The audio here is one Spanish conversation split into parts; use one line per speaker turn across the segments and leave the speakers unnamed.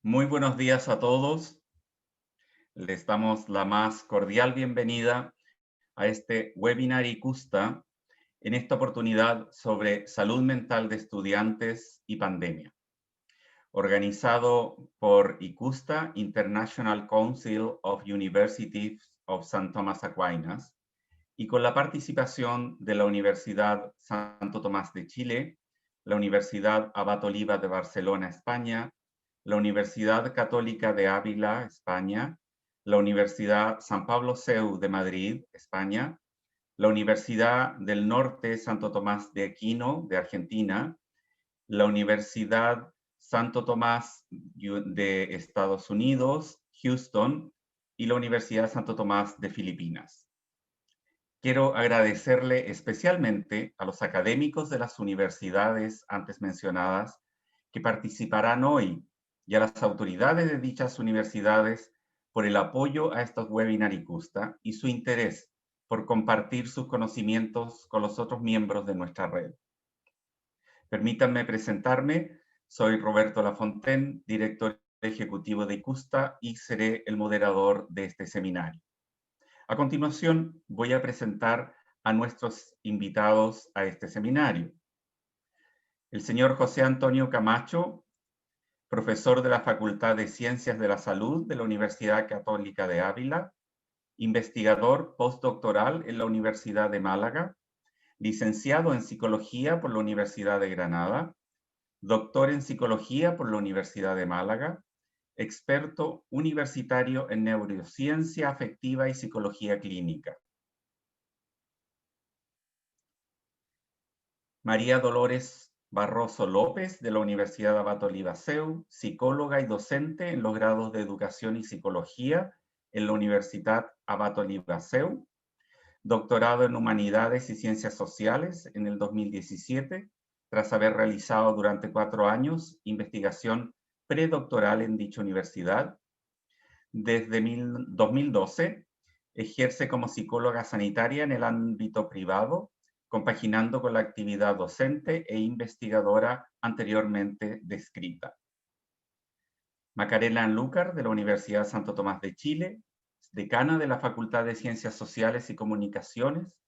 Muy buenos días a todos. Les damos la más cordial bienvenida a este webinar ICUSTA, en esta oportunidad sobre salud mental de estudiantes y pandemia, organizado por ICUSTA, International Council of Universities of St. Thomas Aquinas, y con la participación de la Universidad Santo Tomás de Chile, la Universidad Abad Oliba de Barcelona, España, la Universidad Católica de Ávila, España, la Universidad San Pablo CEU de Madrid, España, la Universidad del Norte Santo Tomás de Aquino de Argentina, la Universidad Santo Tomás de Estados Unidos, Houston, y la Universidad Santo Tomás de Filipinas. Quiero agradecerle especialmente a los académicos de las universidades antes mencionadas que participarán hoy y a las autoridades de dichas universidades por el apoyo a estos webinars ICUSTA y su interés por compartir sus conocimientos con los otros miembros de nuestra red. Permítanme presentarme, soy Roberto Lafontaine, director ejecutivo de ICUSTA y seré el moderador de este seminario. A continuación, voy a presentar a nuestros invitados a este seminario. El señor José Antonio Camacho, profesor de la Facultad de Ciencias de la Salud de la Universidad Católica de Ávila, investigador postdoctoral en la Universidad de Málaga, licenciado en Psicología por la Universidad de Granada, doctor en Psicología por la Universidad de Málaga, experto universitario en neurociencia afectiva y psicología clínica. María Dolores Barroso López, de la Universidad Abad Oliba CEU, psicóloga y docente en los grados de Educación y Psicología en la Universidad Abad Oliba CEU, doctorado en Humanidades y Ciencias Sociales en el 2017, tras haber realizado durante 4 años investigación predoctoral en dicha universidad. Desde 2012 ejerce como psicóloga sanitaria en el ámbito privado, compaginando con la actividad docente e investigadora anteriormente descrita. Macarena Anlúcar, de la Universidad Santo Tomás de Chile, decana de la Facultad de Ciencias Sociales y Comunicaciones,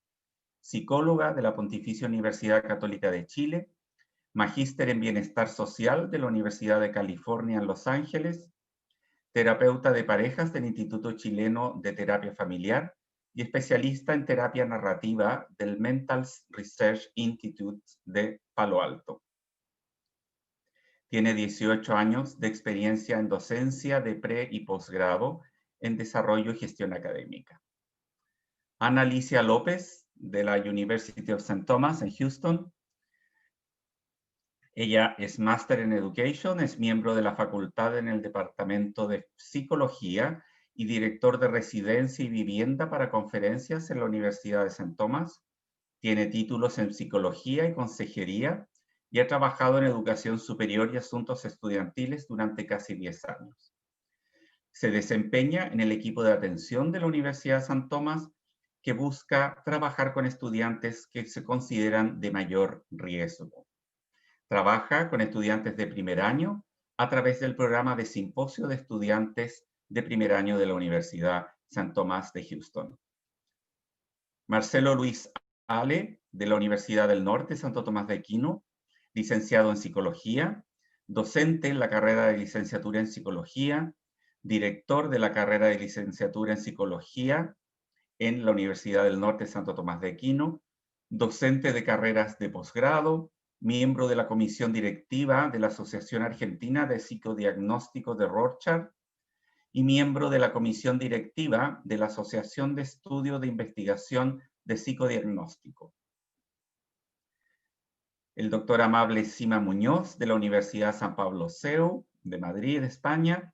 psicóloga de la Pontificia Universidad Católica de Chile, magíster en Bienestar Social de la Universidad de California en Los Ángeles, terapeuta de parejas del Instituto Chileno de Terapia Familiar y especialista en terapia narrativa del Mental Research Institute de Palo Alto. Tiene 18 años de experiencia en docencia de pre- y posgrado en desarrollo y gestión académica. Ana Alicia López, de la University of St. Thomas en Houston. Ella es Master in Education, es miembro de la facultad en el Departamento de Psicología y director de Residencia y Vivienda para Conferencias en la Universidad de St. Thomas. Tiene títulos en Psicología y Consejería y ha trabajado en Educación Superior y Asuntos Estudiantiles durante casi 10 años. Se desempeña en el equipo de atención de la Universidad de St. Thomas, que busca trabajar con estudiantes que se consideran de mayor riesgo. Trabaja con estudiantes de primer año a través del programa de simposio de estudiantes de primer año de la Universidad St. Thomas de Houston. Marcelo Luis Ale, de la Universidad del Norte Santo Tomás de Aquino, licenciado en Psicología, docente en la carrera de licenciatura en Psicología, director de la carrera de licenciatura en Psicología en la Universidad del Norte Santo Tomás de Aquino, docente de carreras de posgrado, miembro de la comisión directiva de la Asociación Argentina de Psicodiagnóstico de Rorschach y miembro de la comisión directiva de la Asociación de Estudio de Investigación de Psicodiagnóstico. El doctor Amable Sima Muñoz, de la Universidad San Pablo CEU de Madrid, España,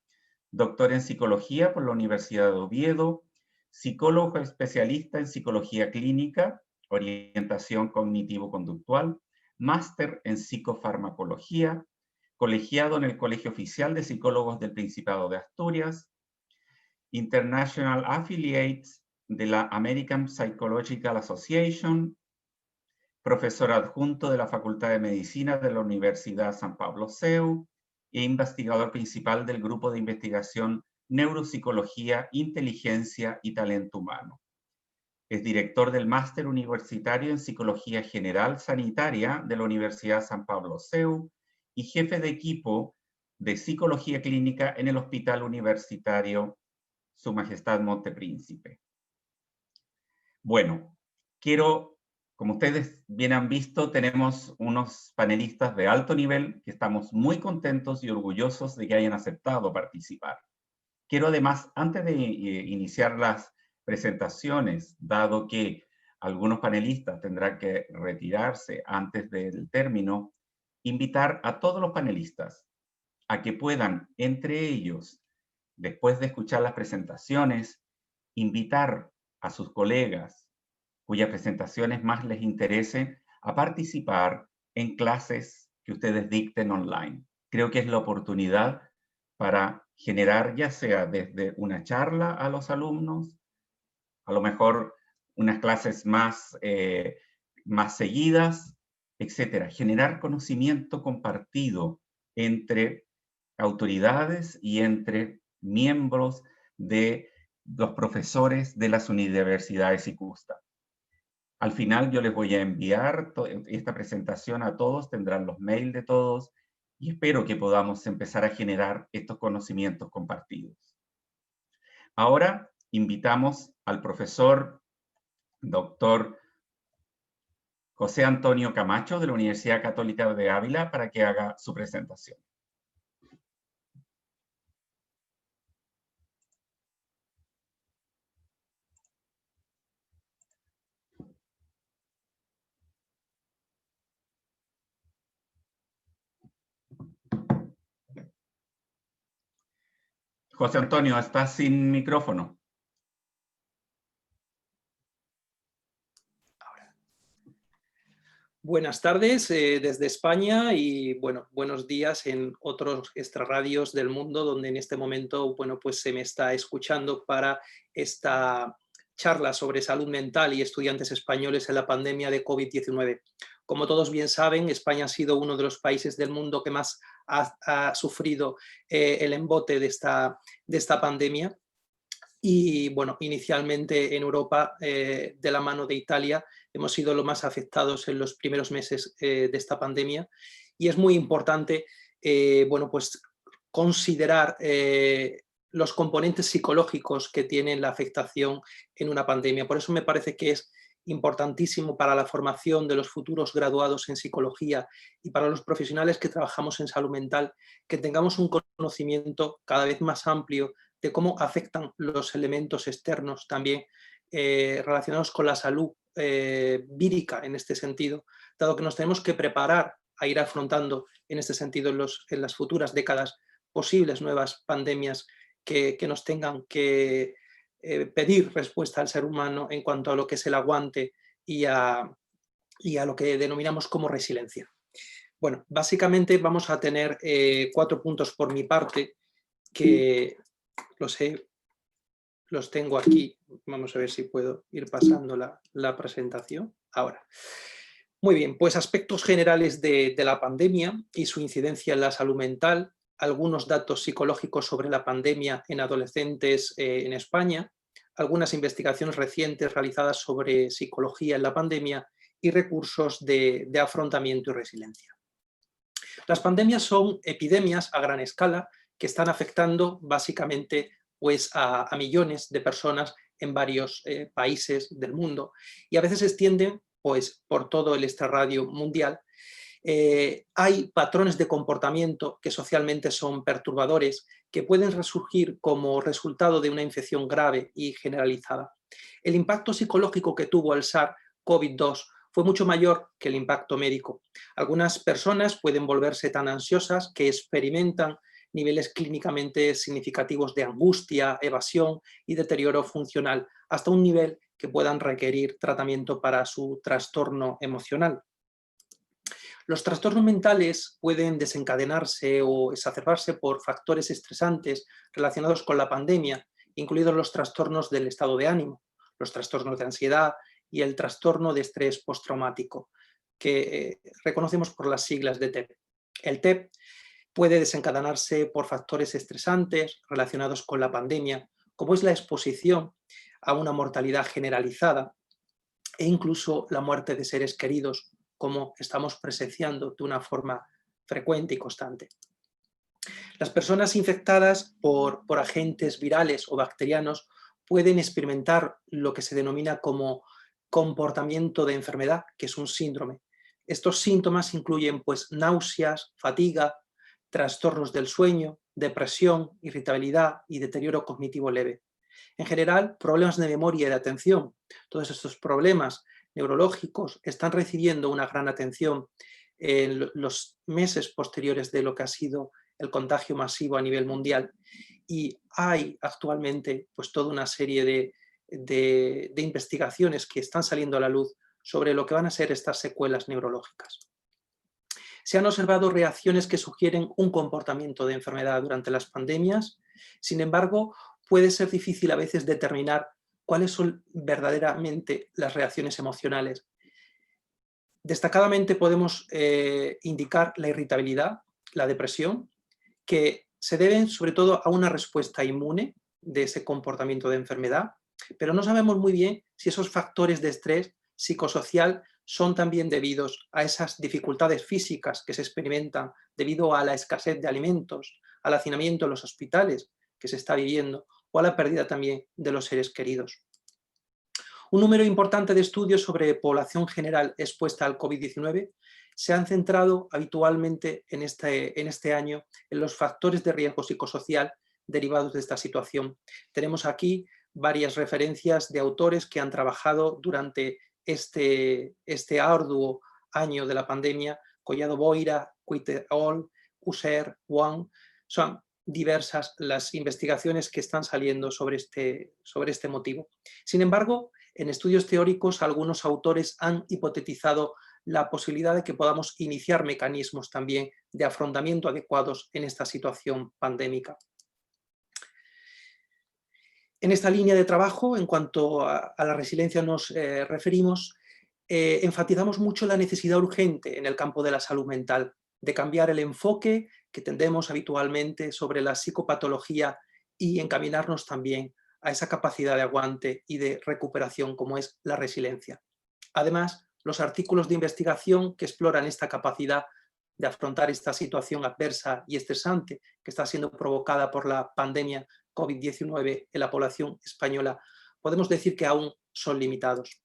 doctor en Psicología por la Universidad de Oviedo, psicólogo especialista en Psicología Clínica, Orientación Cognitivo-Conductual, máster en Psicofarmacología, colegiado en el Colegio Oficial de Psicólogos del Principado de Asturias, International Affiliate de la American Psychological Association, profesor adjunto de la Facultad de Medicina de la Universidad San Pablo CEU, e investigador principal del Grupo de Investigación Neuropsicología, Inteligencia y Talento Humano. Es director del Máster Universitario en Psicología General Sanitaria de la Universidad San Pablo CEU y jefe de equipo de Psicología Clínica en el Hospital Universitario Su Majestad Montepríncipe. Bueno, como ustedes bien han visto, tenemos unos panelistas de alto nivel que estamos muy contentos y orgullosos de que hayan aceptado participar. Quiero además, antes de iniciar las presentaciones, dado que algunos panelistas tendrán que retirarse antes del término, invitar a todos los panelistas a que puedan, entre ellos, después de escuchar las presentaciones, invitar a sus colegas cuyas presentaciones más les interesen a participar en clases que ustedes dicten online. Creo que es la oportunidad para generar, ya sea desde una charla a los alumnos, a lo mejor unas clases más seguidas, etcétera. Generar conocimiento compartido entre autoridades y entre miembros de los profesores de las universidades ICUSTA. Al final yo les voy a enviar esta presentación a todos, tendrán los mails de todos y espero que podamos empezar a generar estos conocimientos compartidos. Ahora invitamos al profesor doctor José Antonio Camacho de la Universidad Católica de Ávila para que haga su presentación. José Antonio, estás sin micrófono.
Buenas tardes desde España y bueno, buenos días en otros extrarradios del mundo donde en este momento pues se me está escuchando para esta charla sobre salud mental y estudiantes españoles en la pandemia de COVID-19. Como todos bien saben, España ha sido uno de los países del mundo que más ha sufrido el embote de esta pandemia. Y bueno, inicialmente en Europa, de la mano de Italia, hemos sido los más afectados en los primeros meses de esta pandemia. Y es muy importante pues considerar los componentes psicológicos que tienen la afectación en una pandemia. Por eso me parece que es importantísimo para la formación de los futuros graduados en psicología y para los profesionales que trabajamos en salud mental, que tengamos un conocimiento cada vez más amplio de cómo afectan los elementos externos también relacionados con la salud vírica en este sentido, dado que nos tenemos que preparar a ir afrontando en este sentido en las futuras décadas posibles nuevas pandemias que nos tengan que pedir respuesta al ser humano en cuanto a lo que es el aguante y a lo que denominamos como resiliencia. Bueno, básicamente vamos a tener 4 puntos por mi parte que los tengo aquí. Vamos a ver si puedo ir pasando la presentación. Ahora. Muy bien, pues aspectos generales de la pandemia y su incidencia en la salud mental, algunos datos psicológicos sobre la pandemia en adolescentes en España, algunas investigaciones recientes realizadas sobre psicología en la pandemia y recursos de afrontamiento y resiliencia. Las pandemias son epidemias a gran escala que están afectando básicamente pues, a millones de personas en varios países del mundo y a veces se extienden pues, por todo el extrarradio mundial. Hay patrones de comportamiento que socialmente son perturbadores, que pueden resurgir como resultado de una infección grave y generalizada. El impacto psicológico que tuvo el SARS-CoV-2 fue mucho mayor que el impacto médico. Algunas personas pueden volverse tan ansiosas que experimentan niveles clínicamente significativos de angustia, evasión y deterioro funcional, hasta un nivel que puedan requerir tratamiento para su trastorno emocional. Los trastornos mentales pueden desencadenarse o exacerbarse por factores estresantes relacionados con la pandemia, incluidos los trastornos del estado de ánimo, los trastornos de ansiedad y el trastorno de estrés postraumático, que reconocemos por las siglas de TEP. El TEP Puede desencadenarse por factores estresantes relacionados con la pandemia, como es la exposición a una mortalidad generalizada e incluso la muerte de seres queridos, como estamos presenciando de una forma frecuente y constante. Las personas infectadas por agentes virales o bacterianos pueden experimentar lo que se denomina como comportamiento de enfermedad, que es un síndrome. Estos síntomas incluyen pues, náuseas, fatiga, trastornos del sueño, depresión, irritabilidad y deterioro cognitivo leve. En general, problemas de memoria y de atención. Todos estos problemas neurológicos están recibiendo una gran atención en los meses posteriores de lo que ha sido el contagio masivo a nivel mundial. Y hay actualmente pues, toda una serie de investigaciones que están saliendo a la luz sobre lo que van a ser estas secuelas neurológicas. Se han observado reacciones que sugieren un comportamiento de enfermedad durante las pandemias. Sin embargo, puede ser difícil a veces determinar cuáles son verdaderamente las reacciones emocionales. Destacadamente podemos indicar la irritabilidad, la depresión, que se deben sobre todo a una respuesta inmune de ese comportamiento de enfermedad, pero no sabemos muy bien si esos factores de estrés psicosocial son también debidos a esas dificultades físicas que se experimentan debido a la escasez de alimentos, al hacinamiento en los hospitales que se está viviendo o a la pérdida también de los seres queridos. Un número importante de estudios sobre población general expuesta al COVID-19 se han centrado habitualmente en este año en los factores de riesgo psicosocial derivados de esta situación. Tenemos aquí varias referencias de autores que han trabajado durante este arduo año de la pandemia: Collado Boira, Quitt et al., User, Wang. Son diversas las investigaciones que están saliendo sobre este motivo. Sin embargo, en estudios teóricos, algunos autores han hipotetizado la posibilidad de que podamos iniciar mecanismos también de afrontamiento adecuados en esta situación pandémica. En esta línea de trabajo, en cuanto a la resiliencia nos referimos, enfatizamos mucho la necesidad urgente en el campo de la salud mental, de cambiar el enfoque que tendemos habitualmente sobre la psicopatología y encaminarnos también a esa capacidad de aguante y de recuperación como es la resiliencia. Además, los artículos de investigación que exploran esta capacidad de afrontar esta situación adversa y estresante que está siendo provocada por la pandemia COVID-19 en la población española, podemos decir que aún son limitados.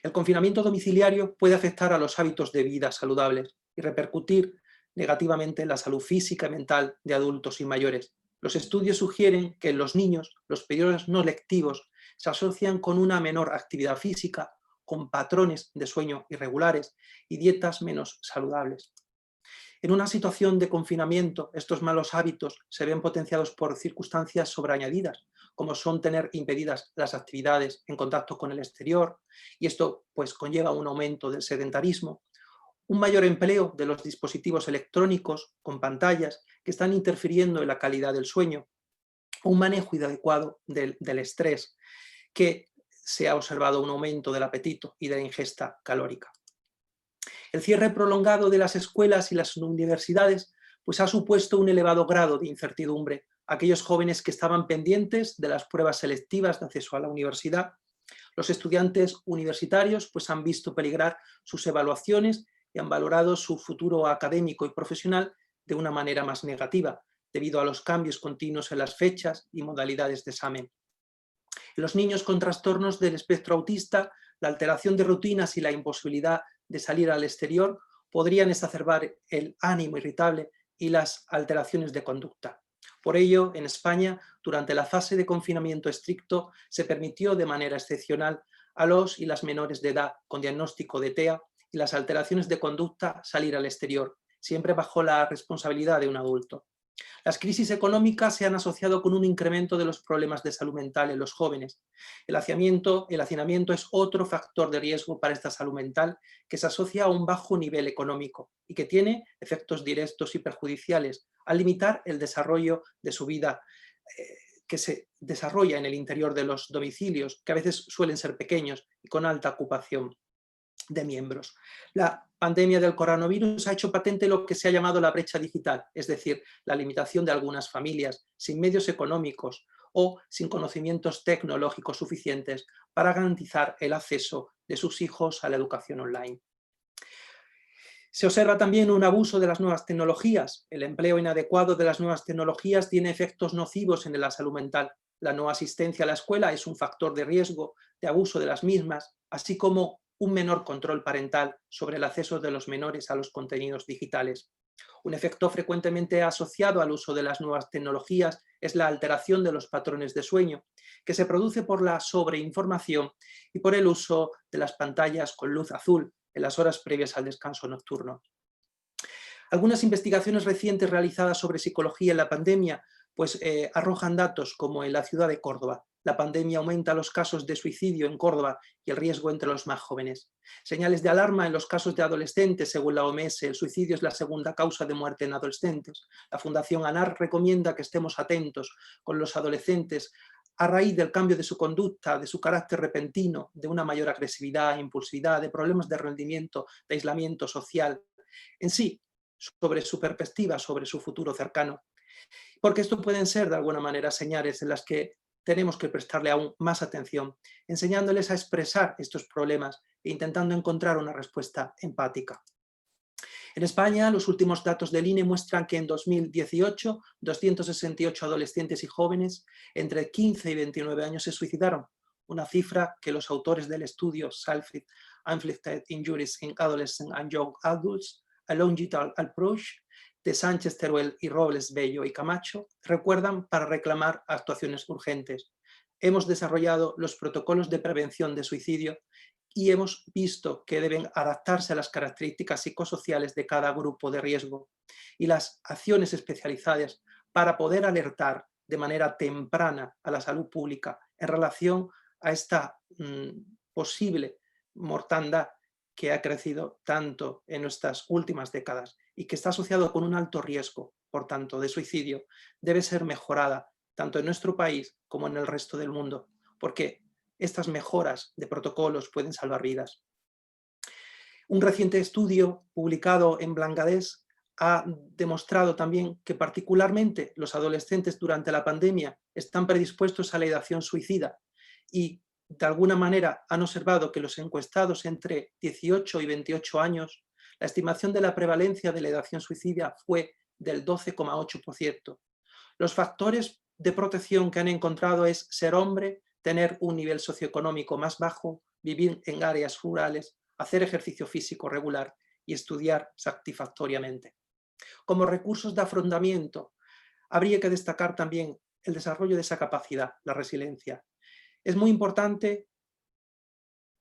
El confinamiento domiciliario puede afectar a los hábitos de vida saludables y repercutir negativamente en la salud física y mental de adultos y mayores. Los estudios sugieren que en los niños los periodos no lectivos se asocian con una menor actividad física, con patrones de sueño irregulares y dietas menos saludables. En una situación de confinamiento, estos malos hábitos se ven potenciados por circunstancias sobreañadidas, como son tener impedidas las actividades en contacto con el exterior, y esto pues conlleva un aumento del sedentarismo, un mayor empleo de los dispositivos electrónicos con pantallas que están interfiriendo en la calidad del sueño, un manejo inadecuado del estrés, que se ha observado un aumento del apetito y de la ingesta calórica. El cierre prolongado de las escuelas y las universidades pues ha supuesto un elevado grado de incertidumbre a aquellos jóvenes que estaban pendientes de las pruebas selectivas de acceso a la universidad. Los estudiantes universitarios pues han visto peligrar sus evaluaciones y han valorado su futuro académico y profesional de una manera más negativa, debido a los cambios continuos en las fechas y modalidades de examen. En los niños con trastornos del espectro autista, la alteración de rutinas y la imposibilidad de salir al exterior podrían exacerbar el ánimo irritable y las alteraciones de conducta. Por ello, en España, durante la fase de confinamiento estricto, se permitió de manera excepcional a los y las menores de edad con diagnóstico de TEA y las alteraciones de conducta salir al exterior, siempre bajo la responsabilidad de un adulto. Las crisis económicas se han asociado con un incremento de los problemas de salud mental en los jóvenes. El hacinamiento es otro factor de riesgo para esta salud mental que se asocia a un bajo nivel económico y que tiene efectos directos y perjudiciales al limitar el desarrollo de su vida que se desarrolla en el interior de los domicilios, que a veces suelen ser pequeños y con alta ocupación. de miembros. La pandemia del coronavirus ha hecho patente lo que se ha llamado la brecha digital, es decir, la limitación de algunas familias sin medios económicos o sin conocimientos tecnológicos suficientes para garantizar el acceso de sus hijos a la educación online. Se observa también un abuso de las nuevas tecnologías. El empleo inadecuado de las nuevas tecnologías tiene efectos nocivos en la salud mental. La no asistencia a la escuela es un factor de riesgo de abuso de las mismas, así como un menor control parental sobre el acceso de los menores a los contenidos digitales. Un efecto frecuentemente asociado al uso de las nuevas tecnologías es la alteración de los patrones de sueño, que se produce por la sobreinformación y por el uso de las pantallas con luz azul en las horas previas al descanso nocturno. Algunas investigaciones recientes realizadas sobre psicología en la pandemia arrojan datos como en la ciudad de Córdoba. La pandemia aumenta los casos de suicidio en Córdoba y el riesgo entre los más jóvenes. Señales de alarma en los casos de adolescentes. Según la OMS, el suicidio es la segunda causa de muerte en adolescentes. La Fundación ANAR recomienda que estemos atentos con los adolescentes a raíz del cambio de su conducta, de su carácter repentino, de una mayor agresividad, impulsividad, de problemas de rendimiento, de aislamiento social, en sí, sobre su perspectiva, sobre su futuro cercano. Porque esto pueden ser, de alguna manera, señales en las que tenemos que prestarle aún más atención, enseñándoles a expresar estos problemas e intentando encontrar una respuesta empática. En España, los últimos datos del INE muestran que en 2018, 268 adolescentes y jóvenes entre 15 y 29 años se suicidaron, una cifra que los autores del estudio Self-Inflicted Injuries in Adolescent and Young Adults, a Longitudinal Approach, de Sánchez, Teruel y Robles, Bello y Camacho, recuerdan para reclamar actuaciones urgentes. Hemos desarrollado los protocolos de prevención de suicidio y hemos visto que deben adaptarse a las características psicosociales de cada grupo de riesgo y las acciones especializadas para poder alertar de manera temprana a la salud pública en relación a esta posible mortandad que ha crecido tanto en nuestras últimas décadas y que está asociado con un alto riesgo, por tanto, de suicidio, debe ser mejorada tanto en nuestro país como en el resto del mundo, porque estas mejoras de protocolos pueden salvar vidas. Un reciente estudio publicado en Bangladesh ha demostrado también que particularmente los adolescentes durante la pandemia están predispuestos a la ideación suicida y de alguna manera han observado que los encuestados entre 18 y 28 años, la estimación de la prevalencia de la ideación suicida fue del 12,8%. Los factores de protección que han encontrado es ser hombre, tener un nivel socioeconómico más bajo, vivir en áreas rurales, hacer ejercicio físico regular y estudiar satisfactoriamente. Como recursos de afrontamiento, habría que destacar también el desarrollo de esa capacidad, la resiliencia. Es muy importante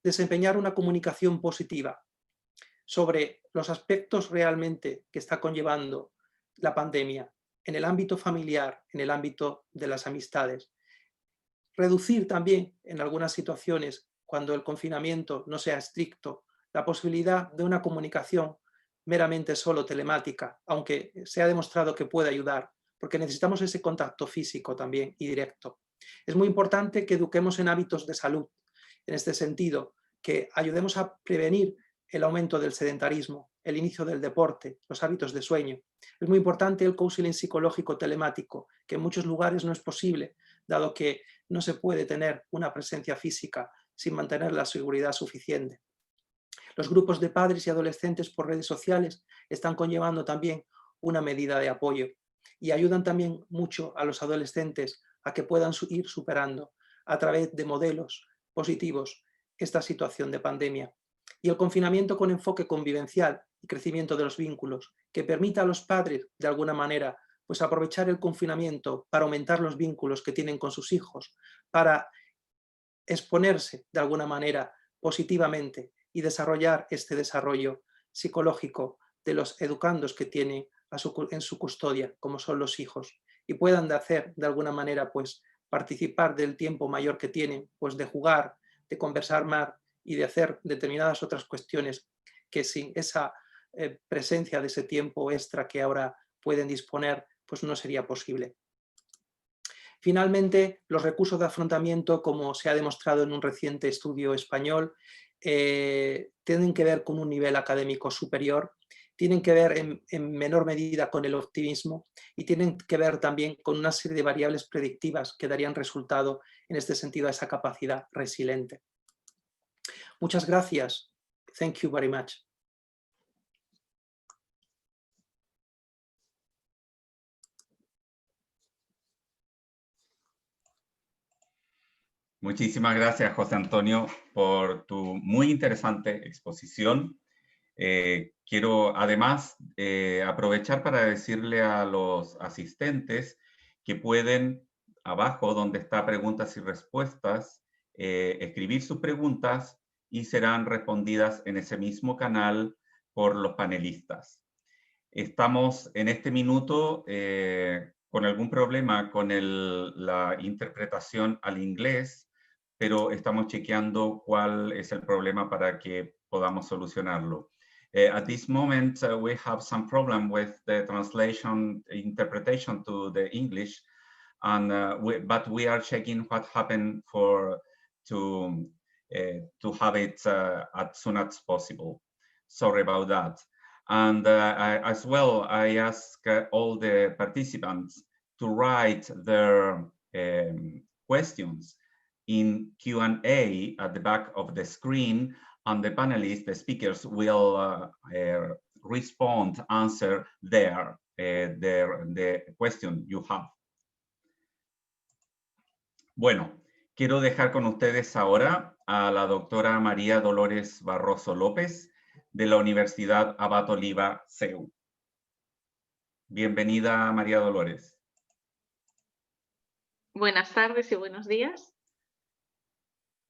desempeñar una comunicación positiva sobre los aspectos realmente que está conllevando la pandemia en el ámbito familiar, en el ámbito de las amistades. Reducir también en algunas situaciones, cuando el confinamiento no sea estricto, la posibilidad de una comunicación meramente solo telemática, aunque se ha demostrado que puede ayudar, porque necesitamos ese contacto físico también y directo. Es muy importante que eduquemos en hábitos de salud, en este sentido, que ayudemos a prevenir el aumento del sedentarismo, el inicio del deporte, los hábitos de sueño. Es muy importante el counseling psicológico telemático, que en muchos lugares no es posible, dado que no se puede tener una presencia física sin mantener la seguridad suficiente. Los grupos de padres y adolescentes por redes sociales están conllevando también una medida de apoyo y ayudan también mucho a los adolescentes a que puedan ir superando a través de modelos positivos esta situación de pandemia. Y el confinamiento con enfoque convivencial y crecimiento de los vínculos, que permita a los padres, de alguna manera, pues aprovechar el confinamiento para aumentar los vínculos que tienen con sus hijos, para exponerse de alguna manera positivamente y desarrollar este desarrollo psicológico de los educandos que tienen en su custodia, como son los hijos, y puedan hacer de alguna manera pues participar del tiempo mayor que tienen, pues de jugar, de conversar más y de hacer determinadas otras cuestiones que sin esa presencia de ese tiempo extra que ahora pueden disponer, pues no sería posible. Finalmente, los recursos de afrontamiento, como se ha demostrado en un reciente estudio español, tienen que ver con un nivel académico superior, tienen que ver en menor medida con el optimismo y tienen que ver también con una serie de variables predictivas que darían resultado en este sentido a esa capacidad resiliente. Muchas gracias. Thank you very much.
Muchísimas gracias, José Antonio, por tu muy interesante exposición. Quiero además aprovechar para decirle a los asistentes que pueden, abajo donde está preguntas y respuestas, escribir sus preguntas y serán respondidas en ese mismo canal por los panelistas. Estamos en este minuto con algún problema con la interpretación al inglés, pero estamos chequeando cuál es el problema para que podamos solucionarlo. At this moment, we have some problem with the translation interpretation to the English, and but we are checking what happened to have it as soon as possible. Sorry about that. And as well, I ask all the participants to write their questions in Q&A at the back of the screen, and the panelists, the speakers, will respond, answer the question you have. Bueno, quiero dejar con ustedes ahora a la doctora María Dolores Barroso López, de la Universidad Abad Oliva, CEU. Bienvenida, María Dolores.
Buenas tardes y buenos días.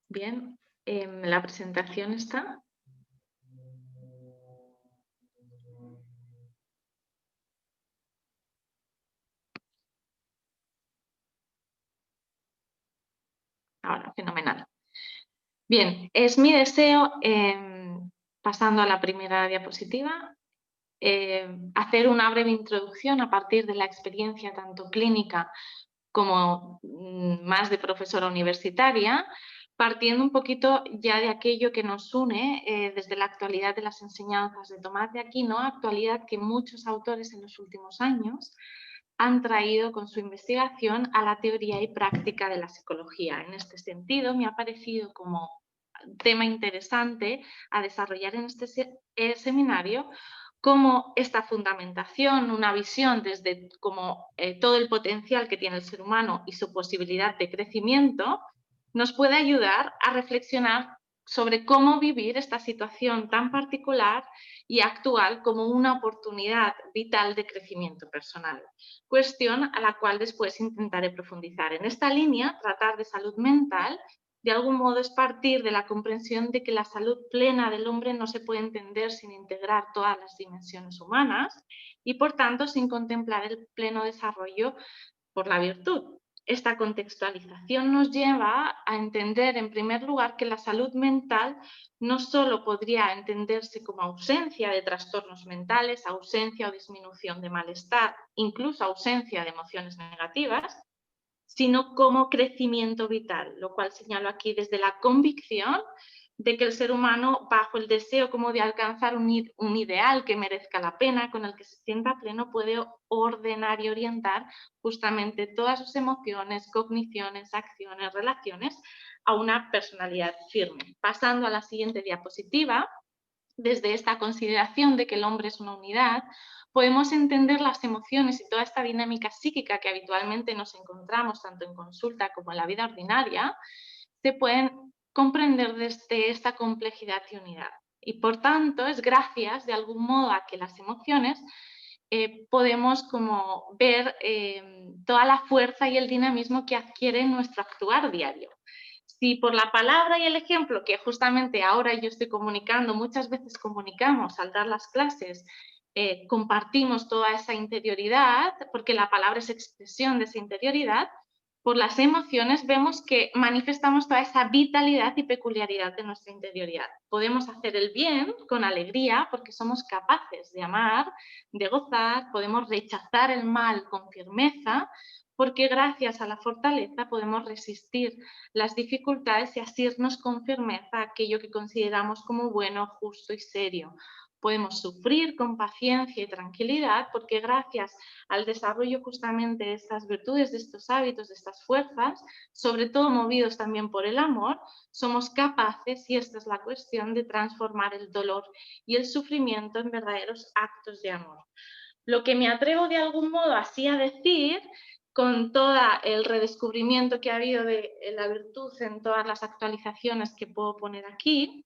Bien, la presentación está. Ahora, fenomenal. Bien, es mi deseo, pasando a la primera diapositiva, hacer una breve introducción a partir de la experiencia tanto clínica como más de profesora universitaria, partiendo un poquito ya de aquello que nos une desde la actualidad de las enseñanzas de Tomás de Aquino, actualidad que muchos autores en los últimos años han traído con su investigación a la teoría y práctica de la psicología. En este sentido, me ha parecido como tema interesante a desarrollar en este seminario cómo esta fundamentación, una visión desde como todo el potencial que tiene el ser humano y su posibilidad de crecimiento, nos puede ayudar a reflexionar sobre cómo vivir esta situación tan particular y actual como una oportunidad vital de crecimiento personal. Cuestión a la cual después intentaré profundizar. En esta línea, tratar de salud mental, de algún modo es partir de la comprensión de que la salud plena del hombre no se puede entender sin integrar todas las dimensiones humanas y, por tanto, sin contemplar el pleno desarrollo por la virtud. Esta contextualización nos lleva a entender, en primer lugar, que la salud mental no solo podría entenderse como ausencia de trastornos mentales, ausencia o disminución de malestar, incluso ausencia de emociones negativas, sino como crecimiento vital, lo cual señalo aquí desde la convicción de que el ser humano, bajo el deseo como de alcanzar un ideal que merezca la pena, con el que se sienta pleno, puede ordenar y orientar justamente todas sus emociones, cogniciones, acciones, relaciones a una personalidad firme. Pasando a la siguiente diapositiva, desde esta consideración de que el hombre es una unidad, podemos entender las emociones y toda esta dinámica psíquica que habitualmente nos encontramos tanto en consulta como en la vida ordinaria, se pueden comprender desde esta complejidad y unidad. Y por tanto, es gracias de algún modo a que las emociones podemos como ver toda la fuerza y el dinamismo que adquiere nuestro actuar diario. Si por la palabra y el ejemplo que justamente ahora yo estoy comunicando, muchas veces comunicamos al dar las clases, compartimos toda esa interioridad, porque la palabra es expresión de esa interioridad, por las emociones vemos que manifestamos toda esa vitalidad y peculiaridad de nuestra interioridad. Podemos hacer el bien con alegría porque somos capaces de amar, de gozar, podemos rechazar el mal con firmeza, porque gracias a la fortaleza podemos resistir las dificultades y asirnos con firmeza aquello que consideramos como bueno, justo y serio. Podemos sufrir con paciencia y tranquilidad porque gracias al desarrollo justamente de estas virtudes, de estos hábitos, de estas fuerzas, sobre todo movidos también por el amor, somos capaces, y esta es la cuestión, de transformar el dolor y el sufrimiento en verdaderos actos de amor. Lo que me atrevo de algún modo así a decir, con todo el redescubrimiento que ha habido de la virtud en todas las actualizaciones que puedo poner aquí,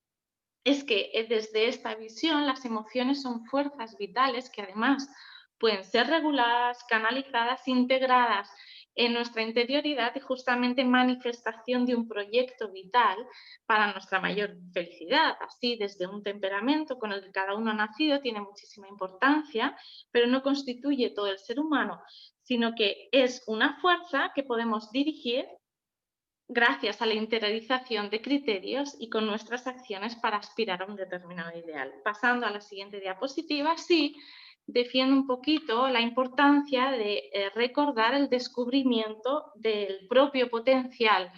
es que desde esta visión las emociones son fuerzas vitales que además pueden ser reguladas, canalizadas, integradas en nuestra interioridad y justamente manifestación de un proyecto vital para nuestra mayor felicidad. Así, desde un temperamento con el que cada uno ha nacido tiene muchísima importancia, pero no constituye todo el ser humano, sino que es una fuerza que podemos dirigir gracias a la interiorización de criterios y con nuestras acciones para aspirar a un determinado ideal. Pasando a la siguiente diapositiva, sí, defiendo un poquito la importancia de recordar el descubrimiento del propio potencial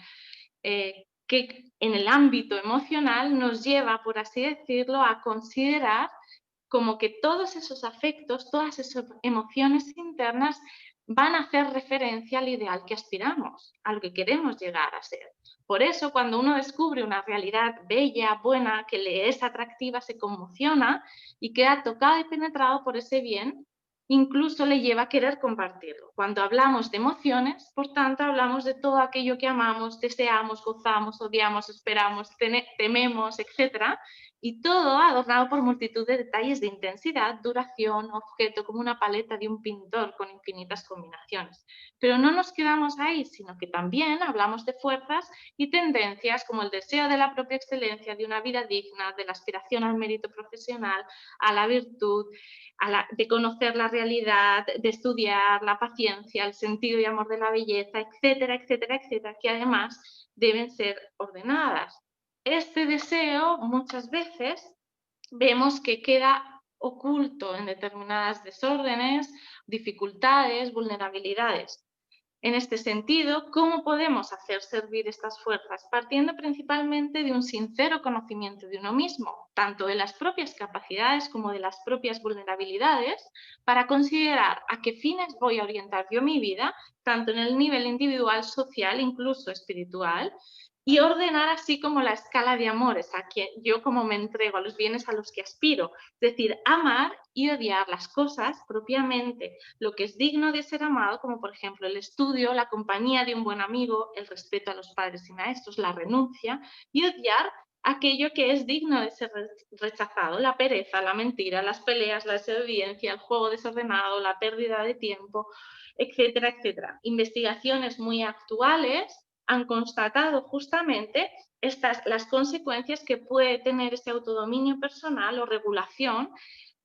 que en el ámbito emocional nos lleva, por así decirlo, a considerar como que todos esos afectos, todas esas emociones internas van a hacer referencia al ideal que aspiramos, a lo que queremos llegar a ser. Por eso, cuando uno descubre una realidad bella, buena, que le es atractiva, se conmociona y queda tocado y penetrado por ese bien, incluso le lleva a querer compartirlo. Cuando hablamos de emociones, por tanto, hablamos de todo aquello que amamos, deseamos, gozamos, odiamos, esperamos, tememos, etc., y todo adornado por multitud de detalles de intensidad, duración, objeto, como una paleta de un pintor con infinitas combinaciones. Pero no nos quedamos ahí, sino que también hablamos de fuerzas y tendencias como el deseo de la propia excelencia, de una vida digna, de la aspiración al mérito profesional, a la virtud, de conocer la realidad, de estudiar, la paciencia, el sentido y amor de la belleza, etcétera, etcétera, etcétera, que además deben ser ordenadas. Este deseo muchas veces vemos que queda oculto en determinadas desórdenes, dificultades, vulnerabilidades. En este sentido, ¿cómo podemos hacer servir estas fuerzas? Partiendo principalmente de un sincero conocimiento de uno mismo, tanto de las propias capacidades como de las propias vulnerabilidades, para considerar a qué fines voy a orientar yo mi vida, tanto en el nivel individual, social, incluso espiritual, y ordenar así como la escala de amores, a quien yo como me entrego a los bienes a los que aspiro, es decir, amar y odiar las cosas propiamente, lo que es digno de ser amado, como por ejemplo el estudio, la compañía de un buen amigo, el respeto a los padres y maestros, la renuncia, y odiar aquello que es digno de ser rechazado, la pereza, la mentira, las peleas, la desobediencia, el juego desordenado, la pérdida de tiempo, etcétera, etcétera. Investigaciones muy actuales han constatado justamente las consecuencias que puede tener ese autodominio personal o regulación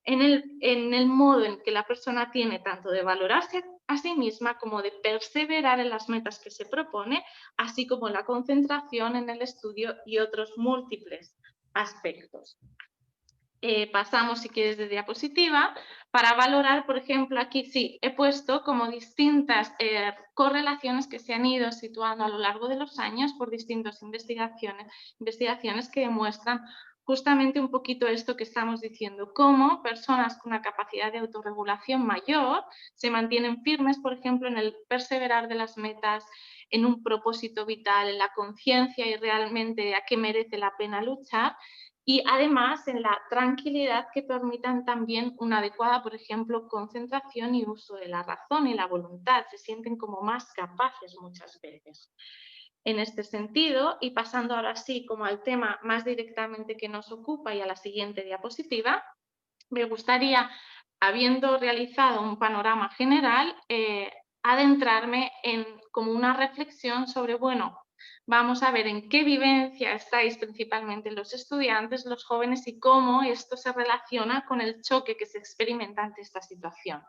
en el modo en que la persona tiene tanto de valorarse a sí misma como de perseverar en las metas que se propone, así como la concentración en el estudio y otros múltiples aspectos. Pasamos, si quieres, de diapositiva, para valorar, por ejemplo, aquí sí, he puesto como distintas correlaciones que se han ido situando a lo largo de los años por distintas investigaciones que demuestran justamente un poquito esto que estamos diciendo, cómo personas con una capacidad de autorregulación mayor se mantienen firmes, por ejemplo, en el perseverar de las metas, en un propósito vital, en la conciencia y realmente a qué merece la pena luchar, y además en la tranquilidad que permitan también una adecuada, por ejemplo, concentración y uso de la razón y la voluntad. Se sienten como más capaces muchas veces. En este sentido, y pasando ahora sí como al tema más directamente que nos ocupa y a la siguiente diapositiva, me gustaría, habiendo realizado un panorama general, adentrarme en como una reflexión sobre, bueno, vamos a ver en qué vivencia estáis principalmente los estudiantes, los jóvenes y cómo esto se relaciona con el choque que se experimenta ante esta situación.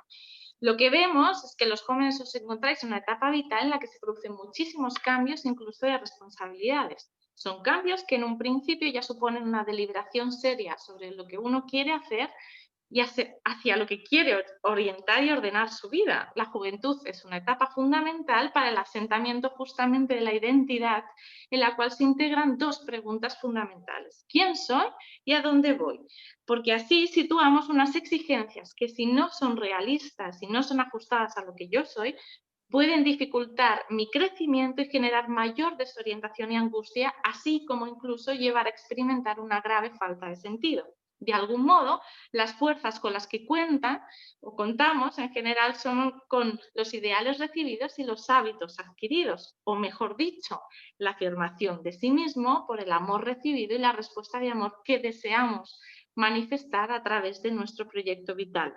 Lo que vemos es que los jóvenes os encontráis en una etapa vital en la que se producen muchísimos cambios, incluso de responsabilidades. Son cambios que en un principio ya suponen una deliberación seria sobre lo que uno quiere hacer y hacia lo que quiere orientar y ordenar su vida. La juventud es una etapa fundamental para el asentamiento justamente de la identidad, en la cual se integran dos preguntas fundamentales: ¿quién soy y a dónde voy? Porque así situamos unas exigencias que, si no son realistas, si no son ajustadas a lo que yo soy, pueden dificultar mi crecimiento y generar mayor desorientación y angustia, así como incluso llevar a experimentar una grave falta de sentido. De algún modo, las fuerzas con las que cuentan o contamos en general son con los ideales recibidos y los hábitos adquiridos, o mejor dicho, la afirmación de sí mismo por el amor recibido y la respuesta de amor que deseamos manifestar a través de nuestro proyecto vital.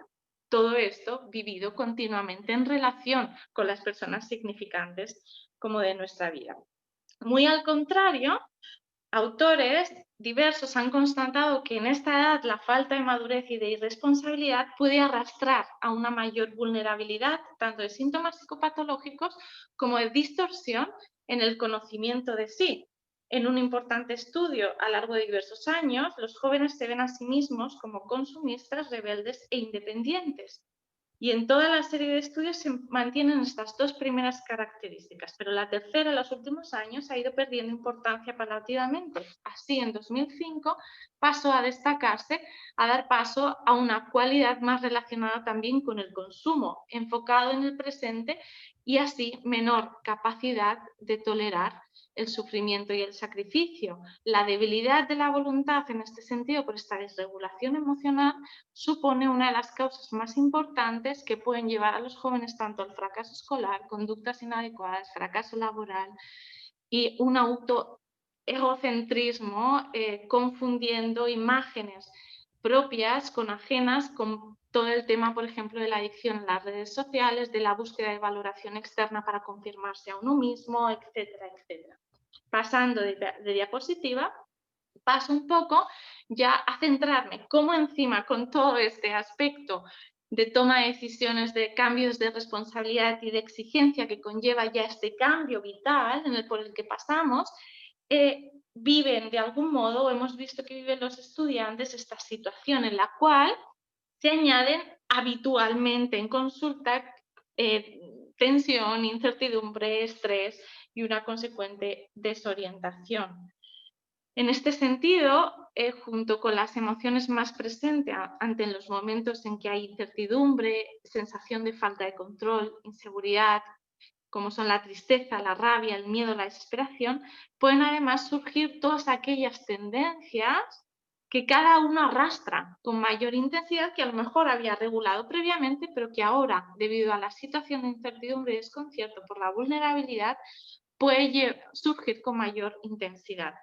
Todo esto vivido continuamente en relación con las personas significantes como de nuestra vida. Muy al contrario, autores diversos han constatado que en esta edad la falta de madurez y de irresponsabilidad puede arrastrar a una mayor vulnerabilidad tanto de síntomas psicopatológicos como de distorsión en el conocimiento de sí. En un importante estudio a lo largo de diversos años, los jóvenes se ven a sí mismos como consumistas, rebeldes e independientes. Y en toda la serie de estudios se mantienen estas dos primeras características, pero la tercera en los últimos años ha ido perdiendo importancia paulatinamente. Así, en 2005 pasó a destacarse, a dar paso a una cualidad más relacionada también con el consumo, enfocado en el presente y así menor capacidad de tolerar el sufrimiento y el sacrificio. La debilidad de la voluntad en este sentido, por esta desregulación emocional, supone una de las causas más importantes que pueden llevar a los jóvenes tanto al fracaso escolar, conductas inadecuadas, fracaso laboral y un autoegocentrismo, confundiendo imágenes propias con ajenas, con todo el tema, por ejemplo, de la adicción a las redes sociales, de la búsqueda de valoración externa para confirmarse a uno mismo, etcétera, etcétera. Pasando de diapositiva, paso un poco ya a centrarme cómo encima con todo este aspecto de toma de decisiones, de cambios de responsabilidad y de exigencia que conlleva ya este cambio vital por el que pasamos, viven de algún modo, o hemos visto que viven los estudiantes, esta situación en la cual se añaden habitualmente en consulta tensión, incertidumbre, estrés y una consecuente desorientación. En este sentido, junto con las emociones más presentes ante los momentos en que hay incertidumbre, sensación de falta de control, inseguridad, como son la tristeza, la rabia, el miedo, la desesperación, pueden además surgir todas aquellas tendencias que cada uno arrastra con mayor intensidad, que a lo mejor había regulado previamente, pero que ahora, debido a la situación de incertidumbre y desconcierto por la vulnerabilidad, puede surgir con mayor intensidad.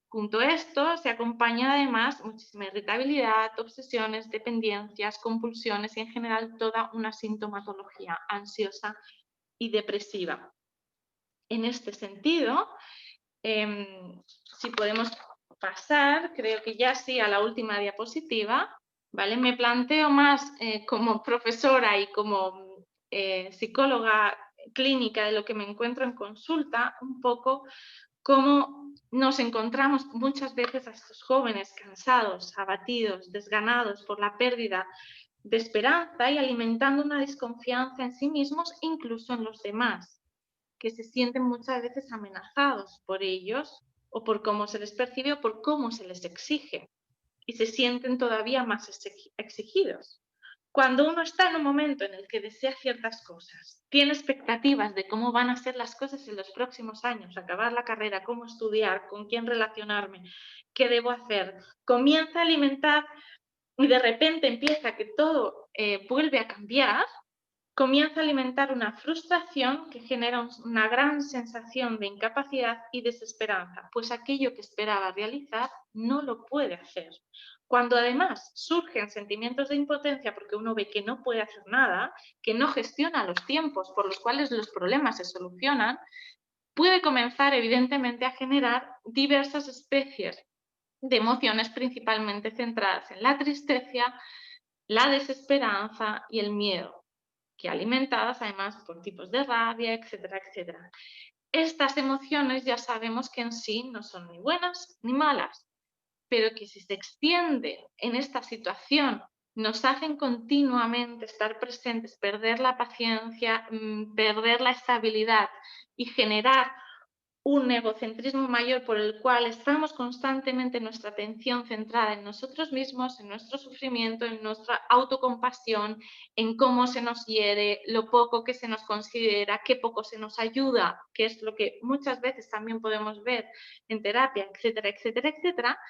Junto a esto se acompaña además muchísima irritabilidad, obsesiones, dependencias, compulsiones y en general toda una sintomatología ansiosa y depresiva. En este sentido, si podemos pasar, creo que ya sí, a la última diapositiva, ¿vale? Me planteo más como profesora y como psicóloga clínica de lo que me encuentro en consulta, un poco cómo nos encontramos muchas veces a estos jóvenes cansados, abatidos, desganados por la pérdida de esperanza y alimentando una desconfianza en sí mismos, incluso en los demás, que se sienten muchas veces amenazados por ellos o por cómo se les percibe o por cómo se les exige, y se sienten todavía más exigidos. Cuando uno está en un momento en el que desea ciertas cosas, tiene expectativas de cómo van a ser las cosas en los próximos años, acabar la carrera, cómo estudiar, con quién relacionarme, qué debo hacer, comienza a alimentar y de repente empieza que todo vuelve a cambiar, comienza a alimentar una frustración que genera una gran sensación de incapacidad y desesperanza, pues aquello que esperaba realizar no lo puede hacer. Cuando además surgen sentimientos de impotencia porque uno ve que no puede hacer nada, que no gestiona los tiempos por los cuales los problemas se solucionan, puede comenzar evidentemente a generar diversas especies de emociones principalmente centradas en la tristeza, la desesperanza y el miedo, que alimentadas además por tipos de rabia, etcétera, etcétera. Estas emociones ya sabemos que en sí no son ni buenas ni malas, pero que si se extiende en esta situación nos hacen continuamente estar presentes, perder la paciencia, perder la estabilidad y generar un egocentrismo mayor por el cual estamos constantemente nuestra atención centrada en nosotros mismos, en nuestro sufrimiento, en nuestra autocompasión, en cómo se nos hiere, lo poco que se nos considera, qué poco se nos ayuda, que es lo que muchas veces también podemos ver en terapia, etcétera, etcétera, etcétera.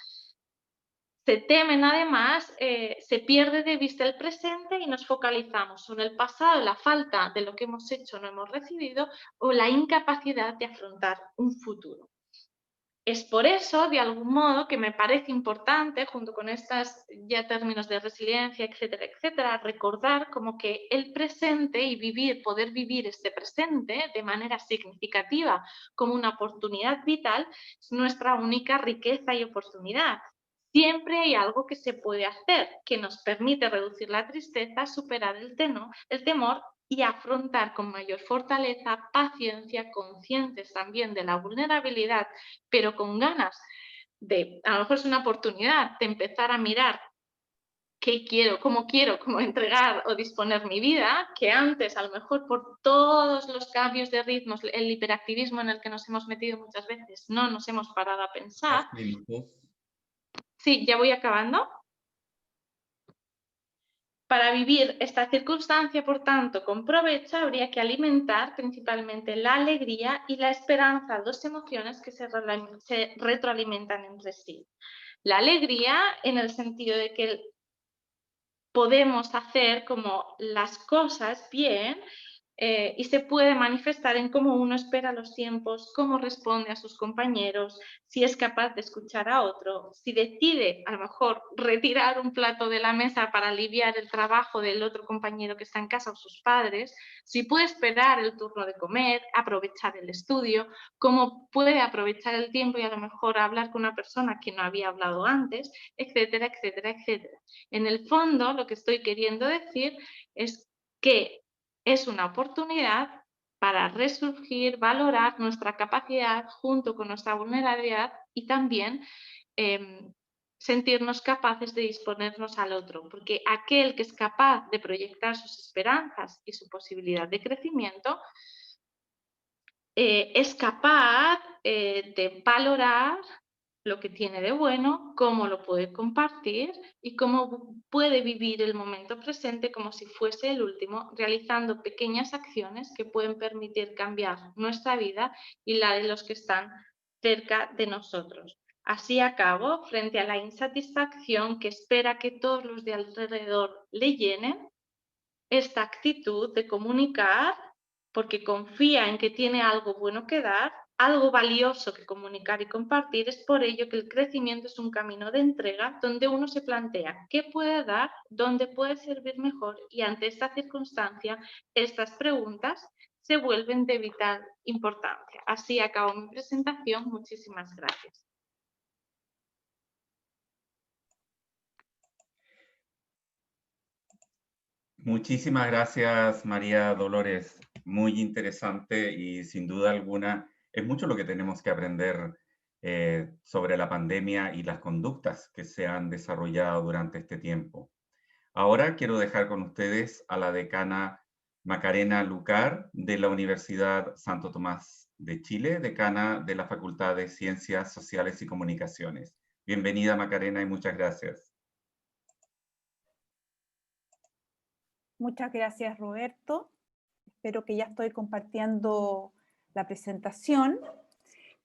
Se temen además, se pierde de vista el presente y nos focalizamos o en el pasado, la falta de lo que hemos hecho no hemos recibido, o la incapacidad de afrontar un futuro. Es por eso, de algún modo, que me parece importante, junto con estos ya términos de resiliencia, etcétera, etcétera, recordar como que el presente y poder vivir este presente de manera significativa como una oportunidad vital es nuestra única riqueza y oportunidad. Siempre hay algo que se puede hacer que nos permite reducir la tristeza, superar el temor y afrontar con mayor fortaleza, paciencia, conscientes también de la vulnerabilidad, pero con ganas de, a lo mejor es una oportunidad de empezar a mirar qué quiero, cómo entregar o disponer mi vida, que antes a lo mejor por todos los cambios de ritmos, el hiperactivismo en el que nos hemos metido muchas veces, no nos hemos parado a pensar.
2 minutos.
Sí, ya voy acabando. Para vivir esta circunstancia, por tanto, con provecho, habría que alimentar principalmente la alegría y la esperanza, dos emociones que se retroalimentan entre sí. La alegría en el sentido de que podemos hacer como las cosas bien, y se puede manifestar en cómo uno espera los tiempos, cómo responde a sus compañeros, si es capaz de escuchar a otro, si decide a lo mejor retirar un plato de la mesa para aliviar el trabajo del otro compañero que está en casa o sus padres, si puede esperar el turno de comer, aprovechar el estudio, cómo puede aprovechar el tiempo y a lo mejor hablar con una persona que no había hablado antes, etcétera, etcétera, etcétera. En el fondo, lo que estoy queriendo decir es que es una oportunidad para resurgir, valorar nuestra capacidad junto con nuestra vulnerabilidad y también sentirnos capaces de disponernos al otro, porque aquel que es capaz de proyectar sus esperanzas y su posibilidad de crecimiento es capaz de valorar lo que tiene de bueno, cómo lo puede compartir y cómo puede vivir el momento presente como si fuese el último, realizando pequeñas acciones que pueden permitir cambiar nuestra vida y la de los que están cerca de nosotros. Así acabo, frente a la insatisfacción que espera que todos los de alrededor le llenen, esta actitud de comunicar, porque confía en que tiene algo bueno que dar, algo valioso que comunicar y compartir, es por ello que el crecimiento es un camino de entrega donde uno se plantea qué puede dar, dónde puede servir mejor, y ante esta circunstancia, estas preguntas se vuelven de vital importancia. Así acabo mi presentación. Muchísimas gracias.
Muchísimas gracias, María Dolores. Muy interesante y sin duda alguna es mucho lo que tenemos que aprender sobre la pandemia y las conductas que se han desarrollado durante este tiempo. Ahora quiero dejar con ustedes a la decana Macarena Lucar de la Universidad Santo Tomás de Chile, decana de la Facultad de Ciencias Sociales y Comunicaciones. Bienvenida, Macarena, y muchas gracias.
Muchas gracias, Roberto. Espero que ya estoy compartiendo la presentación.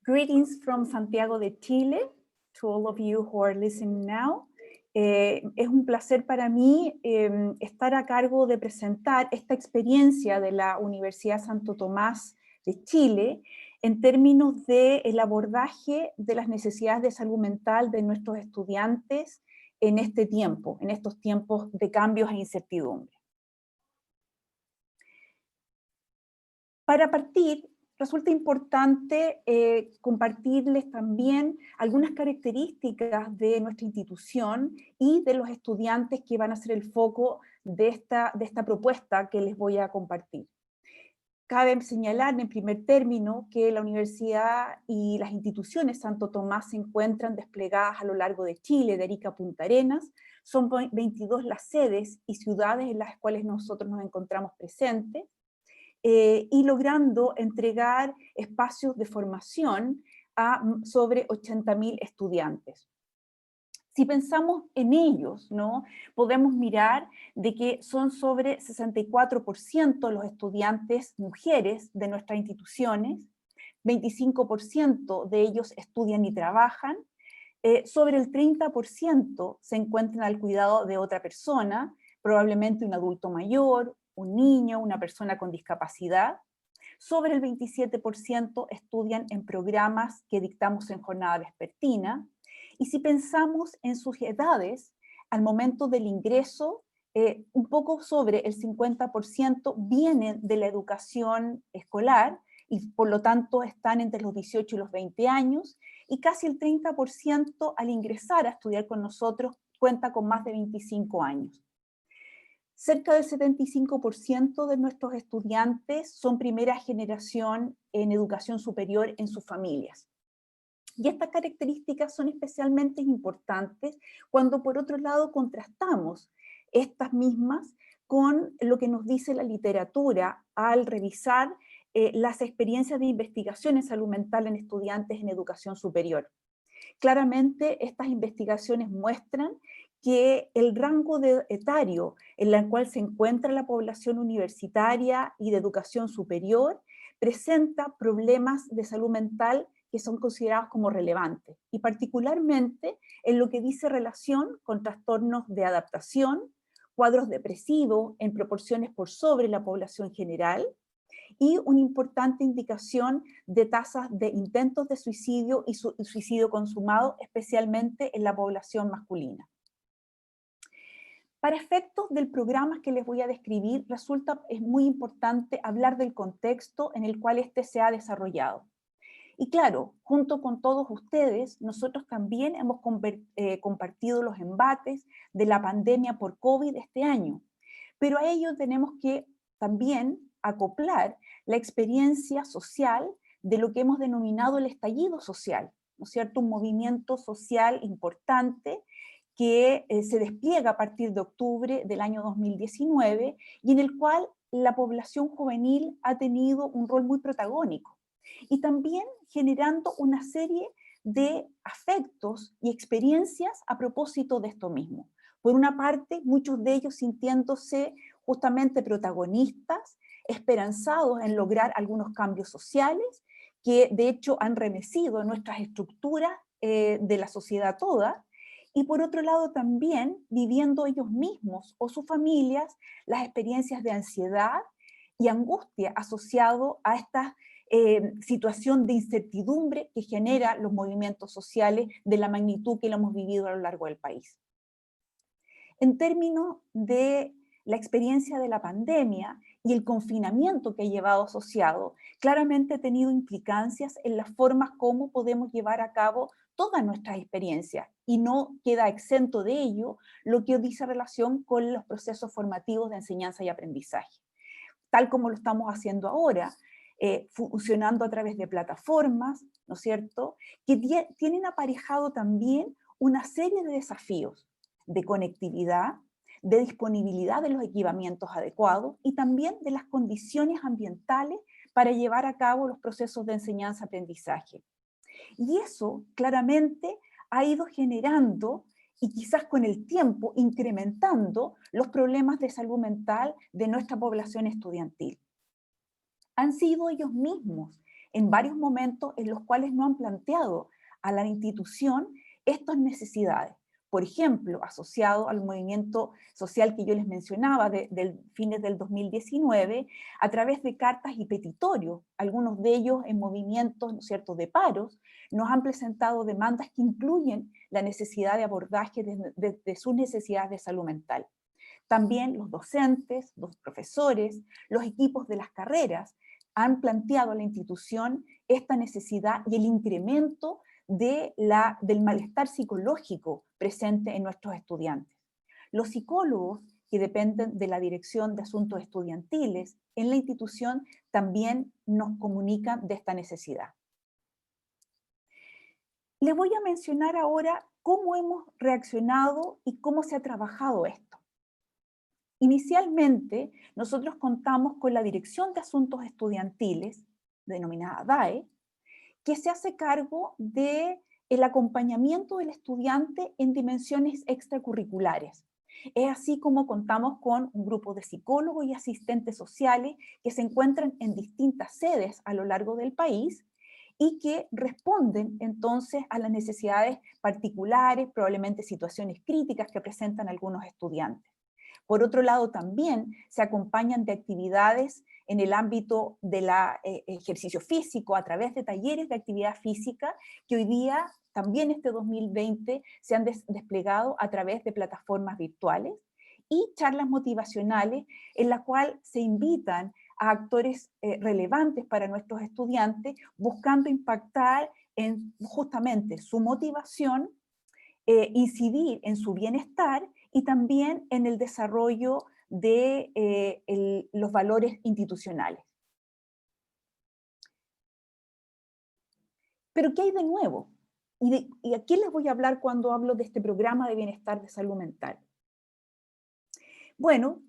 Greetings from Santiago de Chile to all of you who are listening now. Es un placer para mí estar a cargo de presentar esta experiencia de la Universidad Santo Tomás de Chile en términos del abordaje de las necesidades de salud mental de nuestros estudiantes en este tiempo, en estos tiempos de cambios e incertidumbre. Para partir, resulta importante compartirles también algunas características de nuestra institución y de los estudiantes que van a ser el foco de esta propuesta que les voy a compartir. Cabe señalar en primer término que la universidad y las instituciones Santo Tomás se encuentran desplegadas a lo largo de Chile, de Arica a Punta Arenas. Son 22 las sedes y ciudades en las cuales nosotros nos encontramos presentes, y logrando entregar espacios de formación a sobre 80.000 estudiantes. Si pensamos en ellos, ¿no? Podemos mirar de que son sobre 64% los estudiantes mujeres de nuestras instituciones, 25% de ellos estudian y trabajan, sobre el 30% se encuentran al cuidado de otra persona, probablemente un adulto mayor, un niño, una persona con discapacidad. Sobre el 27% estudian en programas que dictamos en jornada vespertina. Y si pensamos en sus edades, al momento del ingreso, un poco sobre el 50% vienen de la educación escolar y por lo tanto están entre los 18 y los 20 años, y casi el 30% al ingresar a estudiar con nosotros cuenta con más de 25 años. Cerca del 75% de nuestros estudiantes son primera generación en educación superior en sus familias. Y estas características son especialmente importantes cuando por otro lado contrastamos estas mismas con lo que nos dice la literatura al revisar las experiencias de investigación en salud mental en estudiantes en educación superior. Claramente estas investigaciones muestran que el rango etario en el cual se encuentra la población universitaria y de educación superior presenta problemas de salud mental que son considerados como relevantes, y particularmente en lo que dice relación con trastornos de adaptación, cuadros depresivos en proporciones por sobre la población general, y una importante indicación de tasas de intentos de suicidio y suicidio consumado, especialmente en la población masculina. Para efectos del programa que les voy a describir, es muy importante hablar del contexto en el cual este se ha desarrollado. Y claro, junto con todos ustedes, nosotros también hemos compartido los embates de la pandemia por COVID este año, pero a ello tenemos que también acoplar la experiencia social de lo que hemos denominado el estallido social, ¿no es cierto? Un movimiento social importante que se despliega a partir de octubre del año 2019 y en el cual la población juvenil ha tenido un rol muy protagónico, y también generando una serie de afectos y experiencias a propósito de esto mismo. Por una parte, muchos de ellos sintiéndose justamente protagonistas, esperanzados en lograr algunos cambios sociales, que de hecho han remecido nuestras estructuras de la sociedad toda, y por otro lado también viviendo ellos mismos o sus familias las experiencias de ansiedad y angustia asociado a esta situación de incertidumbre que genera los movimientos sociales de la magnitud que lo hemos vivido a lo largo del país. En términos de la experiencia de la pandemia y el confinamiento que ha llevado asociado, claramente ha tenido implicancias en las formas como podemos llevar a cabo todas nuestras experiencias, y no queda exento de ello lo que dice relación con los procesos formativos de enseñanza y aprendizaje, tal como lo estamos haciendo ahora, funcionando a través de plataformas, ¿no es cierto?, que tienen aparejado también una serie de desafíos de conectividad, de disponibilidad de los equipamientos adecuados y también de las condiciones ambientales para llevar a cabo los procesos de enseñanza-aprendizaje. Y eso claramente ha ido generando y quizás con el tiempo incrementando los problemas de salud mental de nuestra población estudiantil. Han sido ellos mismos en varios momentos en los cuales no han planteado a la institución estas necesidades. Por ejemplo, asociado al movimiento social que yo les mencionaba de fines del 2019, a través de cartas y petitorios, algunos de ellos en movimientos, ¿no es cierto?, de paros, nos han presentado demandas que incluyen la necesidad de abordaje de sus necesidades de salud mental. También los docentes, los profesores, los equipos de las carreras han planteado a la institución esta necesidad y el incremento del malestar psicológico presente en nuestros estudiantes. Los psicólogos que dependen de la Dirección de Asuntos Estudiantiles en la institución también nos comunican de esta necesidad. Les voy a mencionar ahora cómo hemos reaccionado y cómo se ha trabajado esto. Inicialmente, nosotros contamos con la Dirección de Asuntos Estudiantiles, denominada DAE, que se hace cargo del acompañamiento del estudiante en dimensiones extracurriculares. Es así como contamos con un grupo de psicólogos y asistentes sociales que se encuentran en distintas sedes a lo largo del país y que responden entonces a las necesidades particulares, probablemente situaciones críticas que presentan algunos estudiantes. Por otro lado, también se acompañan de actividades en el ámbito del ejercicio físico a través de talleres de actividad física que hoy día, también este 2020, se han desplegado a través de plataformas virtuales y charlas motivacionales en las cuales se invitan a actores relevantes para nuestros estudiantes, buscando impactar en justamente su motivación, incidir en su bienestar y también en el desarrollo de los valores institucionales. Pero ¿qué hay de nuevo? ¿Y a quién les voy a hablar cuando hablo de este programa de bienestar de salud mental? Bueno,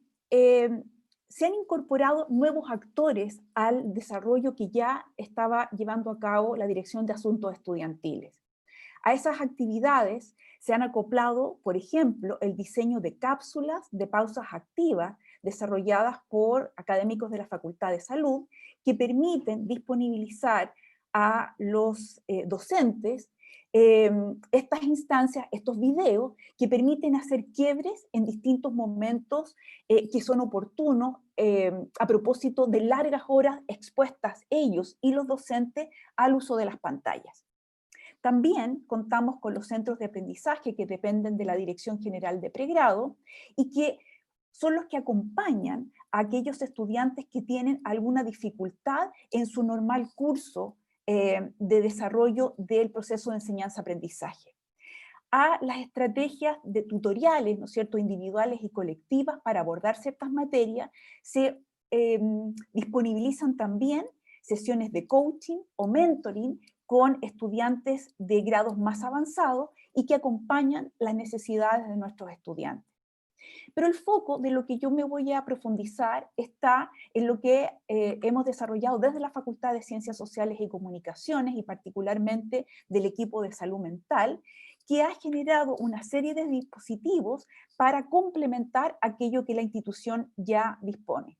se han incorporado nuevos actores al desarrollo que ya estaba llevando a cabo la Dirección de Asuntos Estudiantiles. A esas actividades se han acoplado, por ejemplo, el diseño de cápsulas de pausas activas desarrolladas por académicos de la Facultad de Salud que permiten disponibilizar a los docentes estas instancias, estos videos que permiten hacer quiebres en distintos momentos que son oportunos a propósito de largas horas expuestas ellos y los docentes al uso de las pantallas. También contamos con los centros de aprendizaje que dependen de la Dirección General de Pregrado y que son los que acompañan a aquellos estudiantes que tienen alguna dificultad en su normal curso de desarrollo del proceso de enseñanza-aprendizaje. A las estrategias de tutoriales, ¿no es cierto?, individuales y colectivas para abordar ciertas materias, se disponibilizan también sesiones de coaching o mentoring con estudiantes de grados más avanzados y que acompañan las necesidades de nuestros estudiantes. Pero el foco de lo que yo me voy a profundizar está en lo que hemos desarrollado desde la Facultad de Ciencias Sociales y Comunicaciones y particularmente del equipo de salud mental, que ha generado una serie de dispositivos para complementar aquello que la institución ya dispone.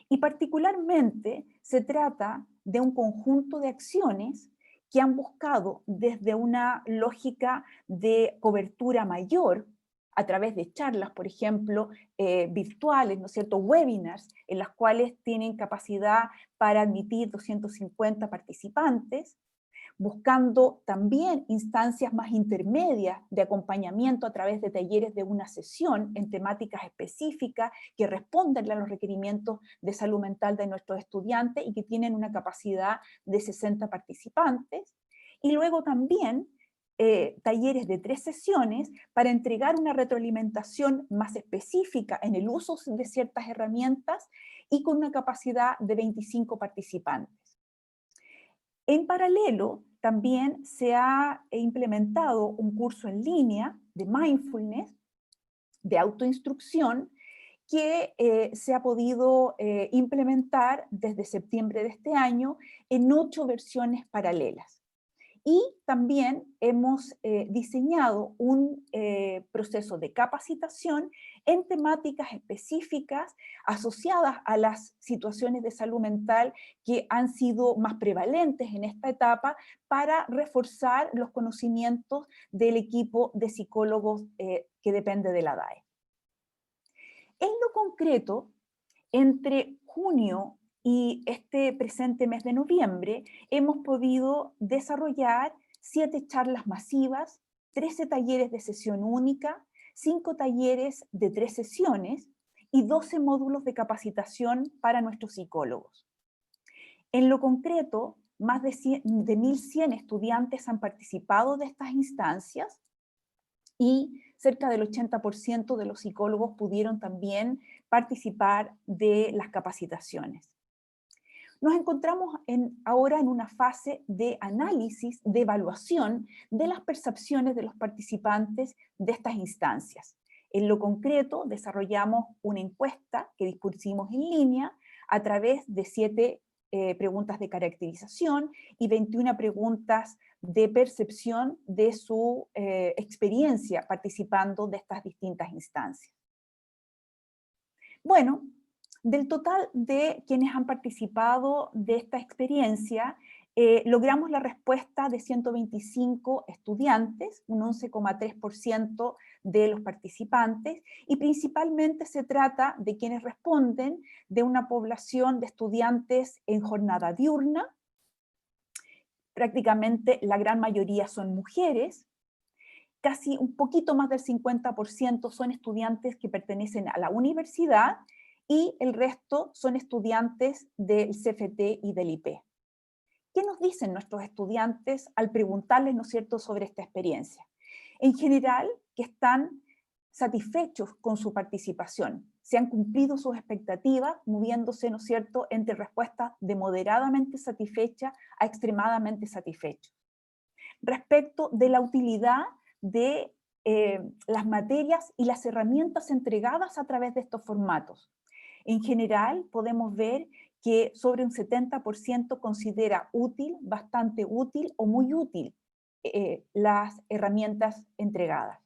Y particularmente se trata de un conjunto de acciones que han buscado desde una lógica de cobertura mayor a través de charlas, por ejemplo, virtuales, ¿no es cierto?, webinars, en las cuales tienen capacidad para admitir 250 participantes, buscando también instancias más intermedias de acompañamiento a través de talleres de una sesión en temáticas específicas que responden a los requerimientos de salud mental de nuestros estudiantes y que tienen una capacidad de 60 participantes. Y luego también talleres de 3 sesiones para entregar una retroalimentación más específica en el uso de ciertas herramientas y con una capacidad de 25 participantes. En paralelo, también se ha implementado un curso en línea de mindfulness, de autoinstrucción, que se ha podido implementar desde septiembre de este año en 8 versiones paralelas. Y también hemos diseñado un proceso de capacitación en temáticas específicas asociadas a las situaciones de salud mental que han sido más prevalentes en esta etapa para reforzar los conocimientos del equipo de psicólogos que depende de la DAE. En lo concreto, entre junio y este presente mes de noviembre, hemos podido desarrollar 7 charlas masivas, 13 talleres de sesión única, 5 talleres de 3 sesiones y 12 módulos de capacitación para nuestros psicólogos. En lo concreto, más de 1.100 estudiantes han participado de estas instancias y cerca del 80% de los psicólogos pudieron también participar de las capacitaciones. Nos encontramos ahora en una fase de análisis, de evaluación de las percepciones de los participantes de estas instancias. En lo concreto, desarrollamos una encuesta que dispusimos en línea a través de 7 preguntas de caracterización y 21 preguntas de percepción de su experiencia participando de estas distintas instancias. Bueno, del total de quienes han participado de esta experiencia, logramos la respuesta de 125 estudiantes, un 11,3% de los participantes, y principalmente se trata de quienes responden de una población de estudiantes en jornada diurna. Prácticamente la gran mayoría son mujeres, casi un poquito más del 50% son estudiantes que pertenecen a la universidad, y el resto son estudiantes del CFT y del IP. ¿Qué nos dicen nuestros estudiantes al preguntarles, ¿no es cierto?, sobre esta experiencia? En general, que están satisfechos con su participación, se han cumplido sus expectativas, moviéndose, ¿no es cierto?, entre respuestas de moderadamente satisfecha a extremadamente satisfechos. Respecto de la utilidad de las materias y las herramientas entregadas a través de estos formatos. En general, podemos ver que sobre un 70% considera útil, bastante útil o muy útil las herramientas entregadas.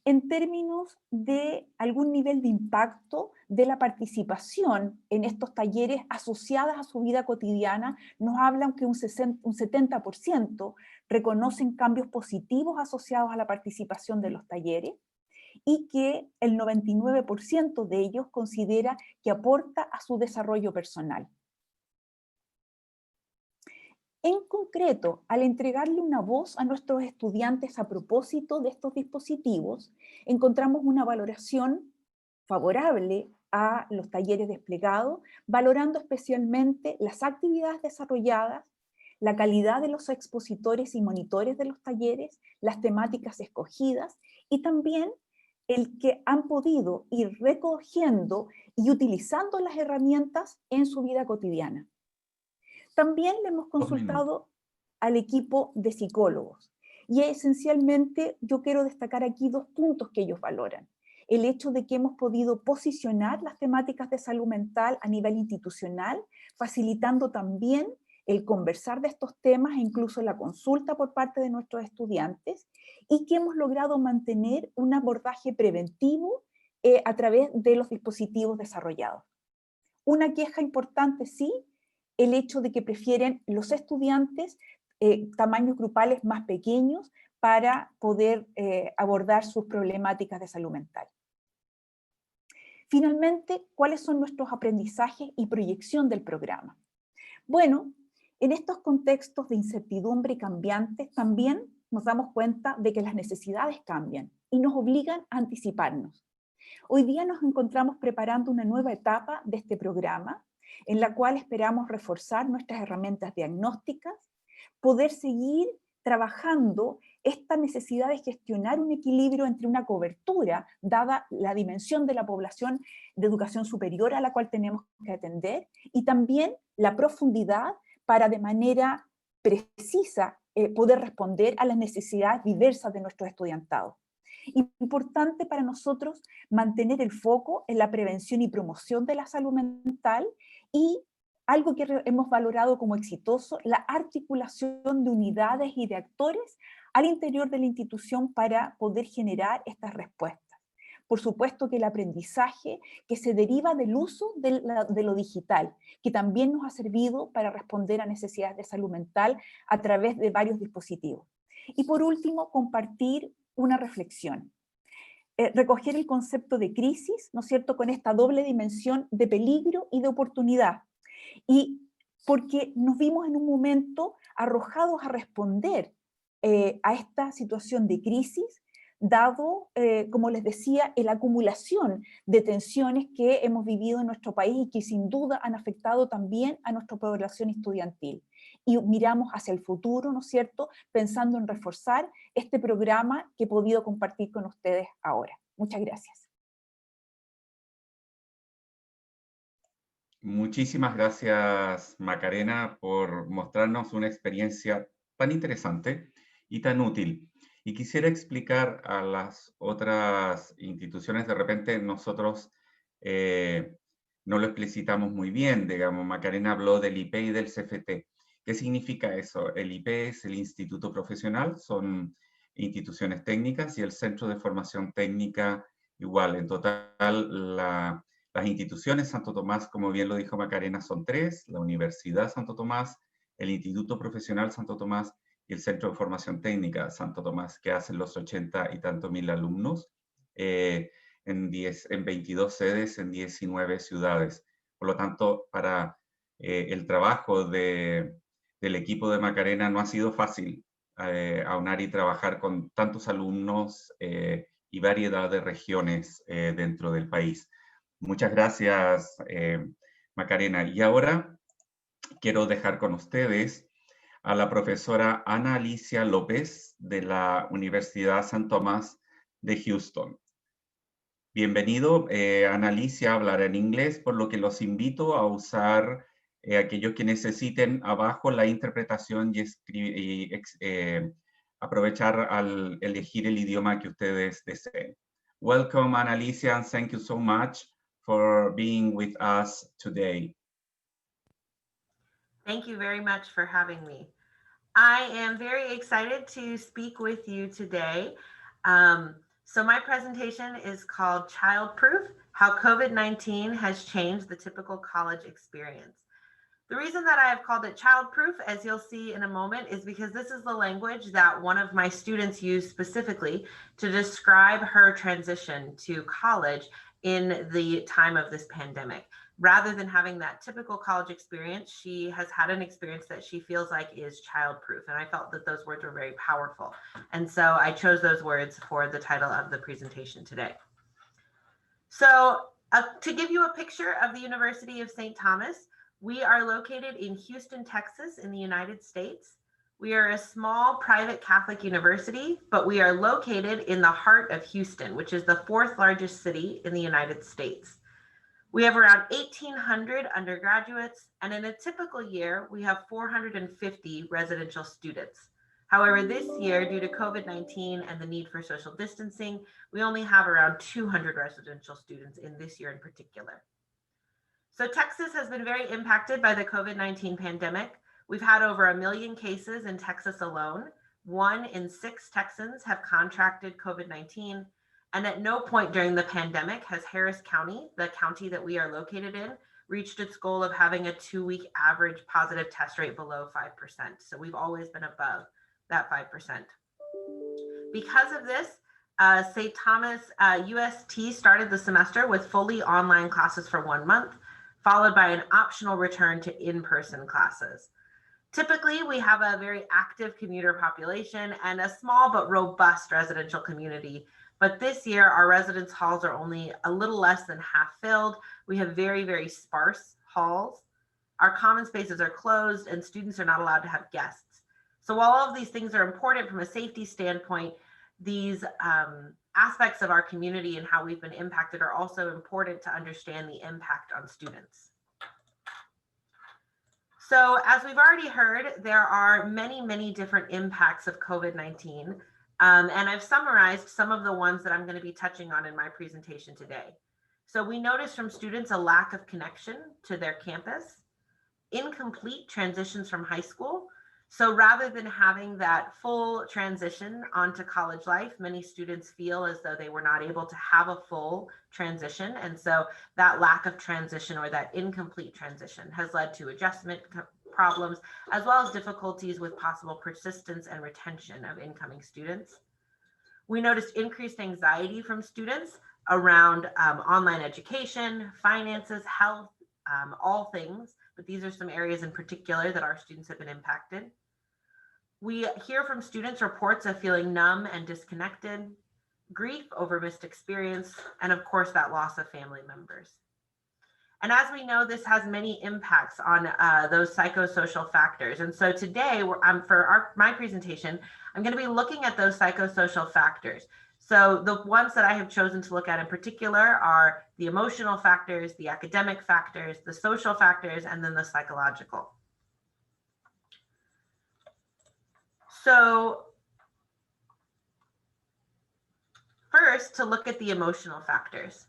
En términos de algún nivel de impacto de la participación en estos talleres asociadas a su vida cotidiana, nos hablan que un 70% reconocen cambios positivos asociados a la participación de los talleres, y que el 99% de ellos considera que aporta a su desarrollo personal. En concreto, al entregarle una voz a nuestros estudiantes a propósito de estos dispositivos, encontramos una valoración favorable a los talleres desplegados, valorando especialmente las actividades desarrolladas, la calidad de los expositores y monitores de los talleres, las temáticas escogidas y también el que han podido ir recogiendo y utilizando las herramientas en su vida cotidiana. También le hemos consultado al equipo de psicólogos y esencialmente yo quiero destacar aquí 2 puntos que ellos valoran. El hecho de que hemos podido posicionar las temáticas de salud mental a nivel institucional, facilitando también el conversar de estos temas e incluso la consulta por parte de nuestros estudiantes, y que hemos logrado mantener un abordaje preventivo a través de los dispositivos desarrollados. Una queja importante, sí, el hecho de que prefieren los estudiantes tamaños grupales más pequeños para poder abordar sus problemáticas de salud mental. Finalmente, ¿cuáles son nuestros aprendizajes y proyección del programa? Bueno, en estos contextos de incertidumbre cambiantes también nos damos cuenta de que las necesidades cambian y nos obligan a anticiparnos. Hoy día nos encontramos preparando una nueva etapa de este programa, en la cual esperamos reforzar nuestras herramientas diagnósticas, poder seguir trabajando esta necesidad de gestionar un equilibrio entre una cobertura, dada la dimensión de la población de educación superior a la cual tenemos que atender, y también la profundidad para de manera precisa poder responder a las necesidades diversas de nuestros estudiantados. Importante para nosotros mantener el foco en la prevención y promoción de la salud mental, y algo que hemos valorado como exitoso, la articulación de unidades y de actores al interior de la institución para poder generar estas respuestas. Por supuesto que el aprendizaje que se deriva del uso de lo digital, que también nos ha servido para responder a necesidades de salud mental a través de varios dispositivos. Y por último, compartir una reflexión. Recoger el concepto de crisis, ¿no es cierto?, con esta doble dimensión de peligro y de oportunidad. Y porque nos vimos en un momento arrojados a responder a esta situación de crisis, dado, como les decía, la acumulación de tensiones que hemos vivido en nuestro país y que sin duda han afectado también a nuestra población estudiantil. Y miramos hacia el futuro, ¿no es cierto?, pensando en reforzar este programa que he podido compartir con ustedes ahora. Muchas gracias.
Muchísimas gracias, Macarena, por mostrarnos una experiencia tan interesante y tan útil. Y quisiera explicar a las otras instituciones, de repente nosotros no lo explicitamos muy bien, digamos, Macarena habló del IP y del CFT. ¿Qué significa eso? El IP es el Instituto Profesional, son instituciones técnicas, y el Centro de Formación Técnica igual. En total, las instituciones Santo Tomás, como bien lo dijo Macarena, son 3, la Universidad Santo Tomás, el Instituto Profesional Santo Tomás y el Centro de Formación Técnica Santo Tomás, que hacen los 80 y tantos mil alumnos en 22 sedes en 19 ciudades. Por lo tanto, para el trabajo del equipo de Macarena no ha sido fácil aunar y trabajar con tantos alumnos y variedad de regiones dentro del país. Muchas gracias, Macarena. Y ahora quiero dejar con ustedes a la profesora Ana Alicia López de la Universidad San Tomás de Houston. Bienvenido, Ana Alicia hablará en inglés, por lo que los invito a usar aquellos que necesiten abajo la interpretación y aprovechar al elegir el idioma que ustedes deseen. Welcome, Ana Alicia, and thank you so much for being with us today.
Thank you very much for having me. I am very excited to speak with you today. So my presentation is called Childproof: How COVID-19 Has Changed the Typical College Experience. The reason that I have called it childproof, as you'll see in a moment, is because this is the language that one of my students used specifically to describe her transition to college in the time of this pandemic. Rather than having that typical college experience, she has had an experience that she feels like is childproof. And I felt that those words were very powerful. And so I chose those words for the title of the presentation today. So to give you a picture of the University of St. Thomas, we are located in Houston, Texas, in the United States. We are a small private Catholic university, but we are located in the heart of Houston, which is the 4th largest city in the United States. We have around 1,800 undergraduates, and in a typical year, we have 450 residential students. However, this year, due to COVID-19 and the need for social distancing, we only have around 200 residential students in this year in particular. So Texas has been very impacted by the COVID-19 pandemic. We've had over 1 million cases in Texas alone. 1 in 6 Texans have contracted COVID-19. And at no point during the pandemic has Harris County, the county that we are located in, reached its goal of having a 2-week average positive test rate below 5%. So we've always been above that 5%. Because of this, St. Thomas UST started the semester with fully online classes for 1 month, followed by an optional return to in-person classes. Typically, we have a very active commuter population and a small but robust residential community. But this year, our residence halls are only a little less than half filled. We have very, very sparse halls. Our common spaces are closed and students are not allowed to have guests. So while all of these things are important from a safety standpoint, these aspects of our community and how we've been impacted are also important to understand the impact on students. So as we've already heard, there are many, many different impacts of COVID-19. And I've summarized some of the ones that I'm going to be touching on in my presentation today. So we noticed from students a lack of connection to their campus, incomplete transitions from high school. So rather than having that full transition onto college life, many students feel as though they were not able to have a full transition. And so that lack of transition, or that incomplete transition, has led to adjustment problems, as well as difficulties with possible persistence and retention of incoming students. We noticed increased anxiety from students around online education, finances, health, all things, but these are some areas in particular that our students have been impacted. We hear from students reports of feeling numb and disconnected, grief over missed experience, and of course that loss of family members. And as we know, this has many impacts on those psychosocial factors. And so today, for my presentation, I'm going to be looking at those psychosocial factors. So the ones that I have chosen to look at in particular are the emotional factors, the academic factors, the social factors, and then the psychological. So first, to look at the emotional factors.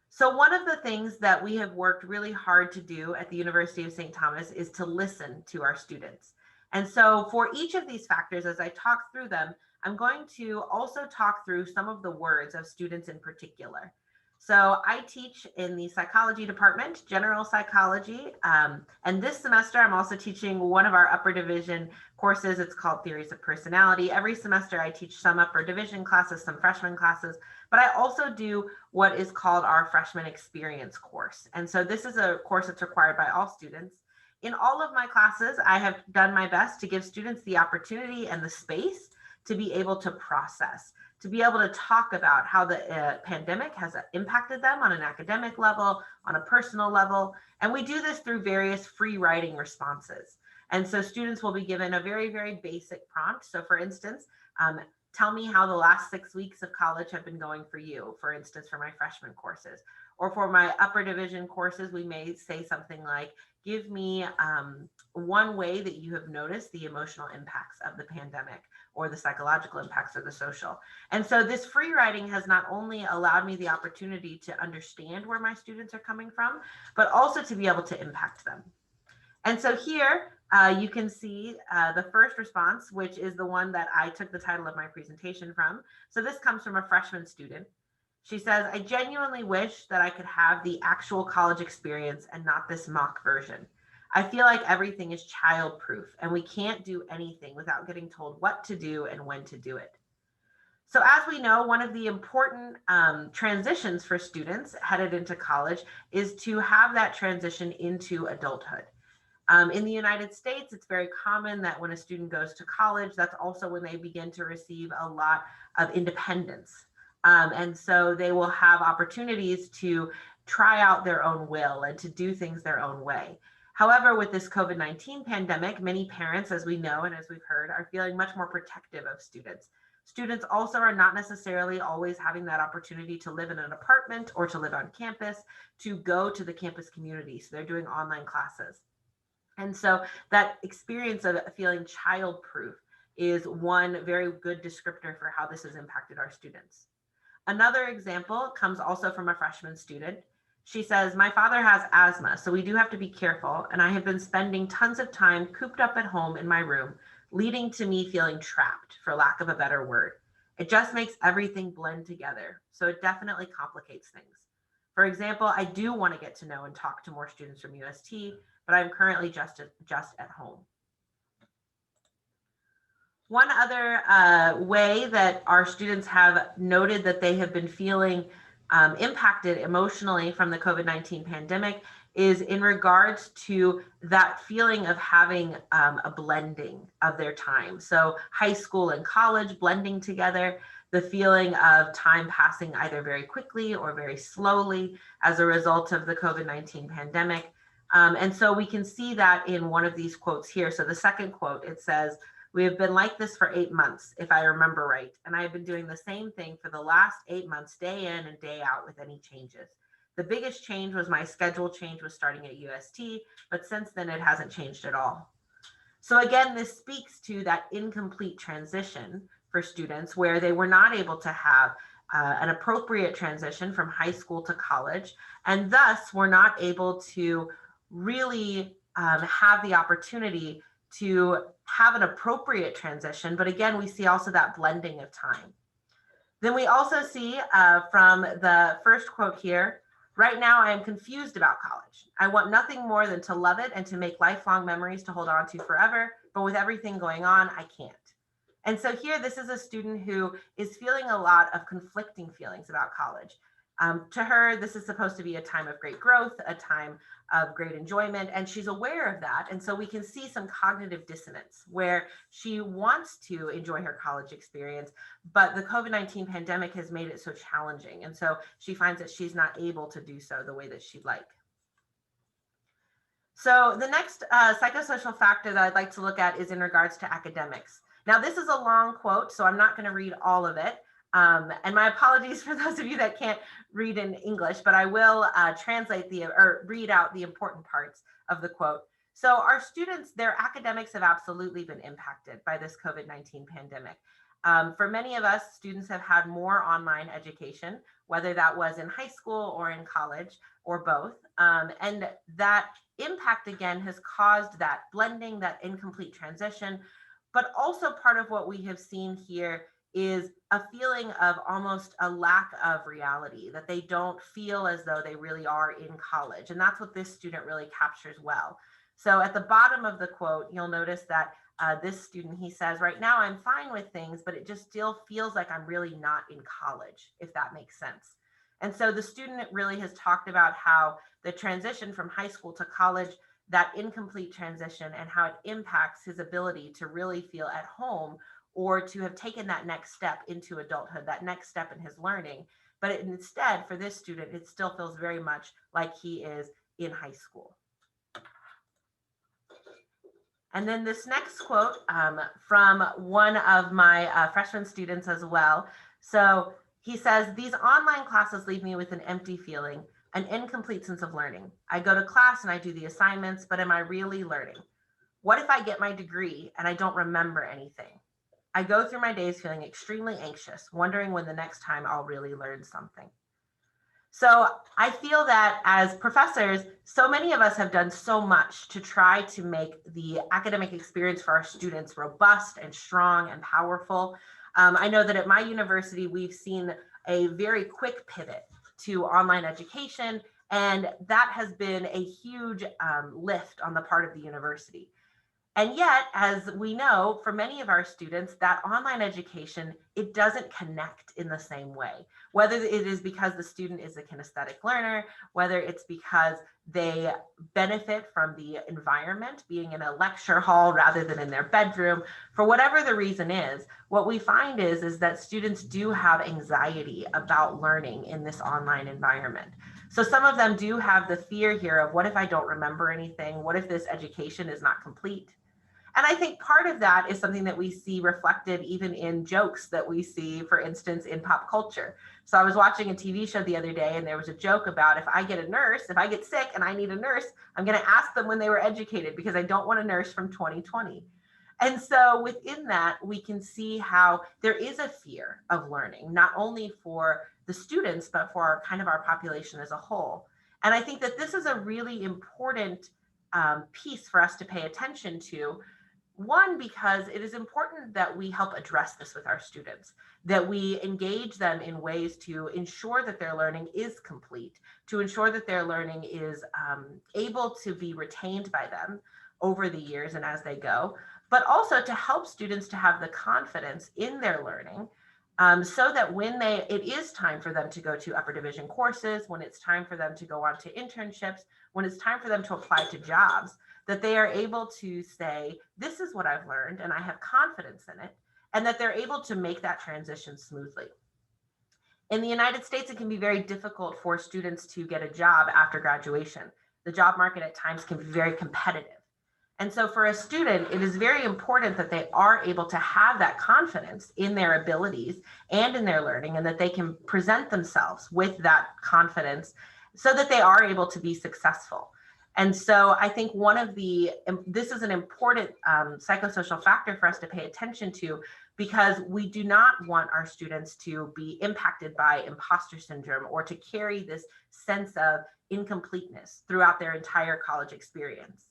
So one of the things that we have worked really hard to do at the University of St. Thomas is to listen to our students. And so for each of these factors, as I talk through them, I'm going to also talk through some of the words of students in particular. So I teach in the psychology department, general psychology. And this semester, I'm also teaching one of our upper division courses. It's called Theories of Personality. Every semester I teach some upper division classes, some freshman classes, but I also do what is called our freshman experience course. And so this is a course that's required by all students. In all of my classes, I have done my best to give students the opportunity and the space to be able to process, to be able to talk about how the pandemic has impacted them on an academic level, on a personal level. And we do this through various free writing responses. And so students will be given a very, very basic prompt. So for instance, tell me how the last 6 weeks of college have been going for you, for instance, for my freshman courses. Or for my upper division courses, we may say something like, give me one way that you have noticed the emotional impacts of the pandemic, or the psychological impacts, or the social. And so this free writing has not only allowed me the opportunity to understand where my students are coming from, but also to be able to impact them. And so here you can see the first response, which is the one that I took the title of my presentation from. So this comes from a freshman student. She says, I genuinely wish that I could have the actual college experience and not this mock version. I feel like everything is child-proof and we can't do anything without getting told what to do and when to do it. So as we know, one of the important transitions for students headed into college is to have that transition into adulthood. In the United States, it's very common that when a student goes to college, that's also when they begin to receive a lot of independence. And so they will have opportunities to try out their own will and to do things their own way. However, with this COVID-19 pandemic, many parents, as we know and as we've heard, are feeling much more protective of students. Students also are not necessarily always having that opportunity to live in an apartment or to live on campus, to go to the campus community. So they're doing online classes. And so that experience of feeling child-proof is one very good descriptor for how this has impacted our students. Another example comes also from a freshman student. She says, my father has asthma, so we do have to be careful. And I have been spending tons of time cooped up at home in my room, leading to me feeling trapped, for lack of a better word. It just makes everything blend together. So it definitely complicates things. For example, I do want to get to know and talk to more students from UST, but I'm currently just at home. One other way that our students have noted that they have been feeling impacted emotionally from the COVID-19 pandemic is in regards to that feeling of having a blending of their time. So high school and college blending together, the feeling of time passing either very quickly or very slowly as a result of the COVID-19 pandemic. And so we can see that in one of these quotes here. So the second quote, it says, we have been like this for 8 months, if I remember right. And I have been doing the same thing for the last 8 months, day in and day out with any changes. The biggest change was my schedule change was starting at UST, but since then it hasn't changed at all. So again, this speaks to that incomplete transition for students where they were not able to have an appropriate transition from high school to college, and thus were not able to really have the opportunity to have an appropriate transition. But again, we see also that blending of time. Then we also see from the first quote here, right now I am confused about college. I want nothing more than to love it and to make lifelong memories to hold on to forever, but with everything going on, I can't. And so here, this is a student who is feeling a lot of conflicting feelings about college. To her, this is supposed to be a time of great growth, a time of great enjoyment, and she's aware of that. And so we can see some cognitive dissonance where she wants to enjoy her college experience, but the COVID-19 pandemic has made it so challenging. And so she finds that she's not able to do so the way that she'd like. So the next psychosocial factor that I'd like to look at is in regards to academics. Now, this is a long quote, so I'm not going to read all of it. And my apologies for those of you that can't read in English, but I will translate or read out the important parts of the quote. So our students, their academics have absolutely been impacted by this COVID-19 pandemic. For many of us, students have had more online education, whether that was in high school or in college or both. And that impact again has caused that blending, that incomplete transition. But also part of what we have seen here is a feeling of almost a lack of reality, that they don't feel as though they really are in college. And that's what this student really captures well. So at the bottom of the quote, you'll notice that this student, he says, right now I'm fine with things, but it just still feels like I'm really not in college, if that makes sense. And so the student really has talked about how the transition from high school to college, that incomplete transition, and how it impacts his ability to really feel at home or to have taken that next step into adulthood, that next step in his learning. But instead, for this student, it still feels very much like he is in high school. And then this next quote from one of my freshman students as well. So he says, "These online classes leave me with an empty feeling, an incomplete sense of learning. I go to class and I do the assignments, but am I really learning? What if I get my degree and I don't remember anything? I go through my days feeling extremely anxious, wondering when the next time I'll really learn something." So I feel that as professors, so many of us have done so much to try to make the academic experience for our students robust and strong and powerful. I know that at my university, we've seen a very quick pivot to online education, and that has been a huge lift on the part of the university. And yet, as we know, for many of our students, that online education, it doesn't connect in the same way. Whether it is because the student is a kinesthetic learner, whether it's because they benefit from the environment, being in a lecture hall rather than in their bedroom, for whatever the reason is, what we find is that students do have anxiety about learning in this online environment. So some of them do have the fear here of, what if I don't remember anything? What if this education is not complete? And I think part of that is something that we see reflected even in jokes that we see, for instance, in pop culture. So I was watching a TV show the other day, and there was a joke about, if I get sick and I need a nurse, I'm going to ask them when they were educated, because I don't want a nurse from 2020. And so within that, we can see how there is a fear of learning, not only for the students, but for our population as a whole. And I think that this is a really important piece for us to pay attention to. One, because it is important that we help address this with our students, that we engage them in ways to ensure that their learning is complete, to ensure that their learning is able to be retained by them over the years and as they go, but also to help students to have the confidence in their learning, so that when it is time for them to go to upper division courses, when it's time for them to go on to internships, when it's time for them to apply to jobs, that they are able to say, this is what I've learned and I have confidence in it, and that they're able to make that transition smoothly. In the United States, it can be very difficult for students to get a job after graduation. The job market at times can be very competitive. And so for a student, it is very important that they are able to have that confidence in their abilities and in their learning, and that they can present themselves with that confidence so that they are able to be successful. And so I think this is an important psychosocial factor for us to pay attention to, because we do not want our students to be impacted by imposter syndrome or to carry this sense of incompleteness throughout their entire college experience.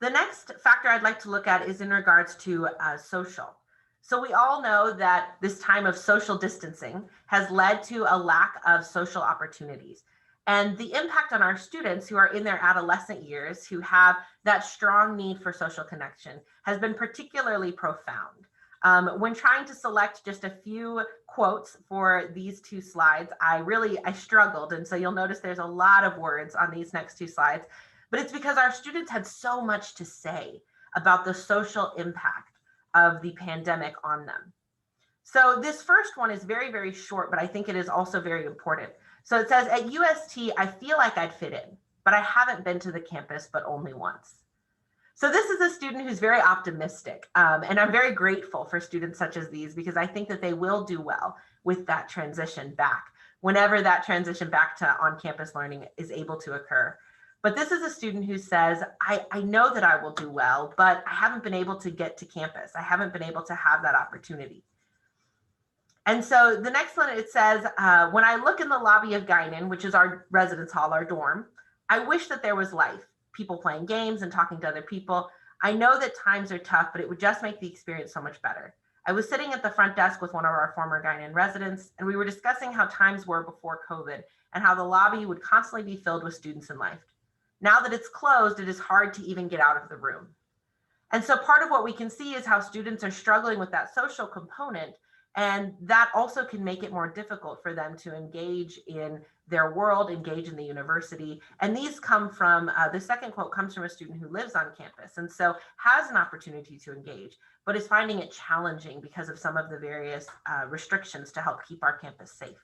The next factor I'd like to look at is in regards to social. So we all know that this time of social distancing has led to a lack of social opportunities. And the impact on our students who are in their adolescent years, who have that strong need for social connection, has been particularly profound. When trying to select just a few quotes for these two slides, I struggled. And so you'll notice there's a lot of words on these next two slides, but it's because our students had so much to say about the social impact of the pandemic on them. So this first one is very, very short, but I think it is also very important. So it says, at UST, I feel like I'd fit in, but I haven't been to the campus but only once. So this is a student who's very optimistic, and I'm very grateful for students such as these because I think that they will do well with that transition back, whenever that transition back to on-campus learning is able to occur. But this is a student who says, I know that I will do well, but I haven't been able to get to campus. I haven't been able to have that opportunity. And so the next one, it says, when I look in the lobby of Guinan, which is our residence hall, our dorm, I wish that there was life, people playing games and talking to other people. I know that times are tough, but it would just make the experience so much better. I was sitting at the front desk with one of our former Guinan residents, and we were discussing how times were before COVID and how the lobby would constantly be filled with students and life. Now that it's closed, it is hard to even get out of the room. And so part of what we can see is how students are struggling with that social component, and that also can make it more difficult for them to engage in their world, engage in the university. And these come from, the second quote comes from a student who lives on campus and so has an opportunity to engage, but is finding it challenging because of some of the various restrictions to help keep our campus safe.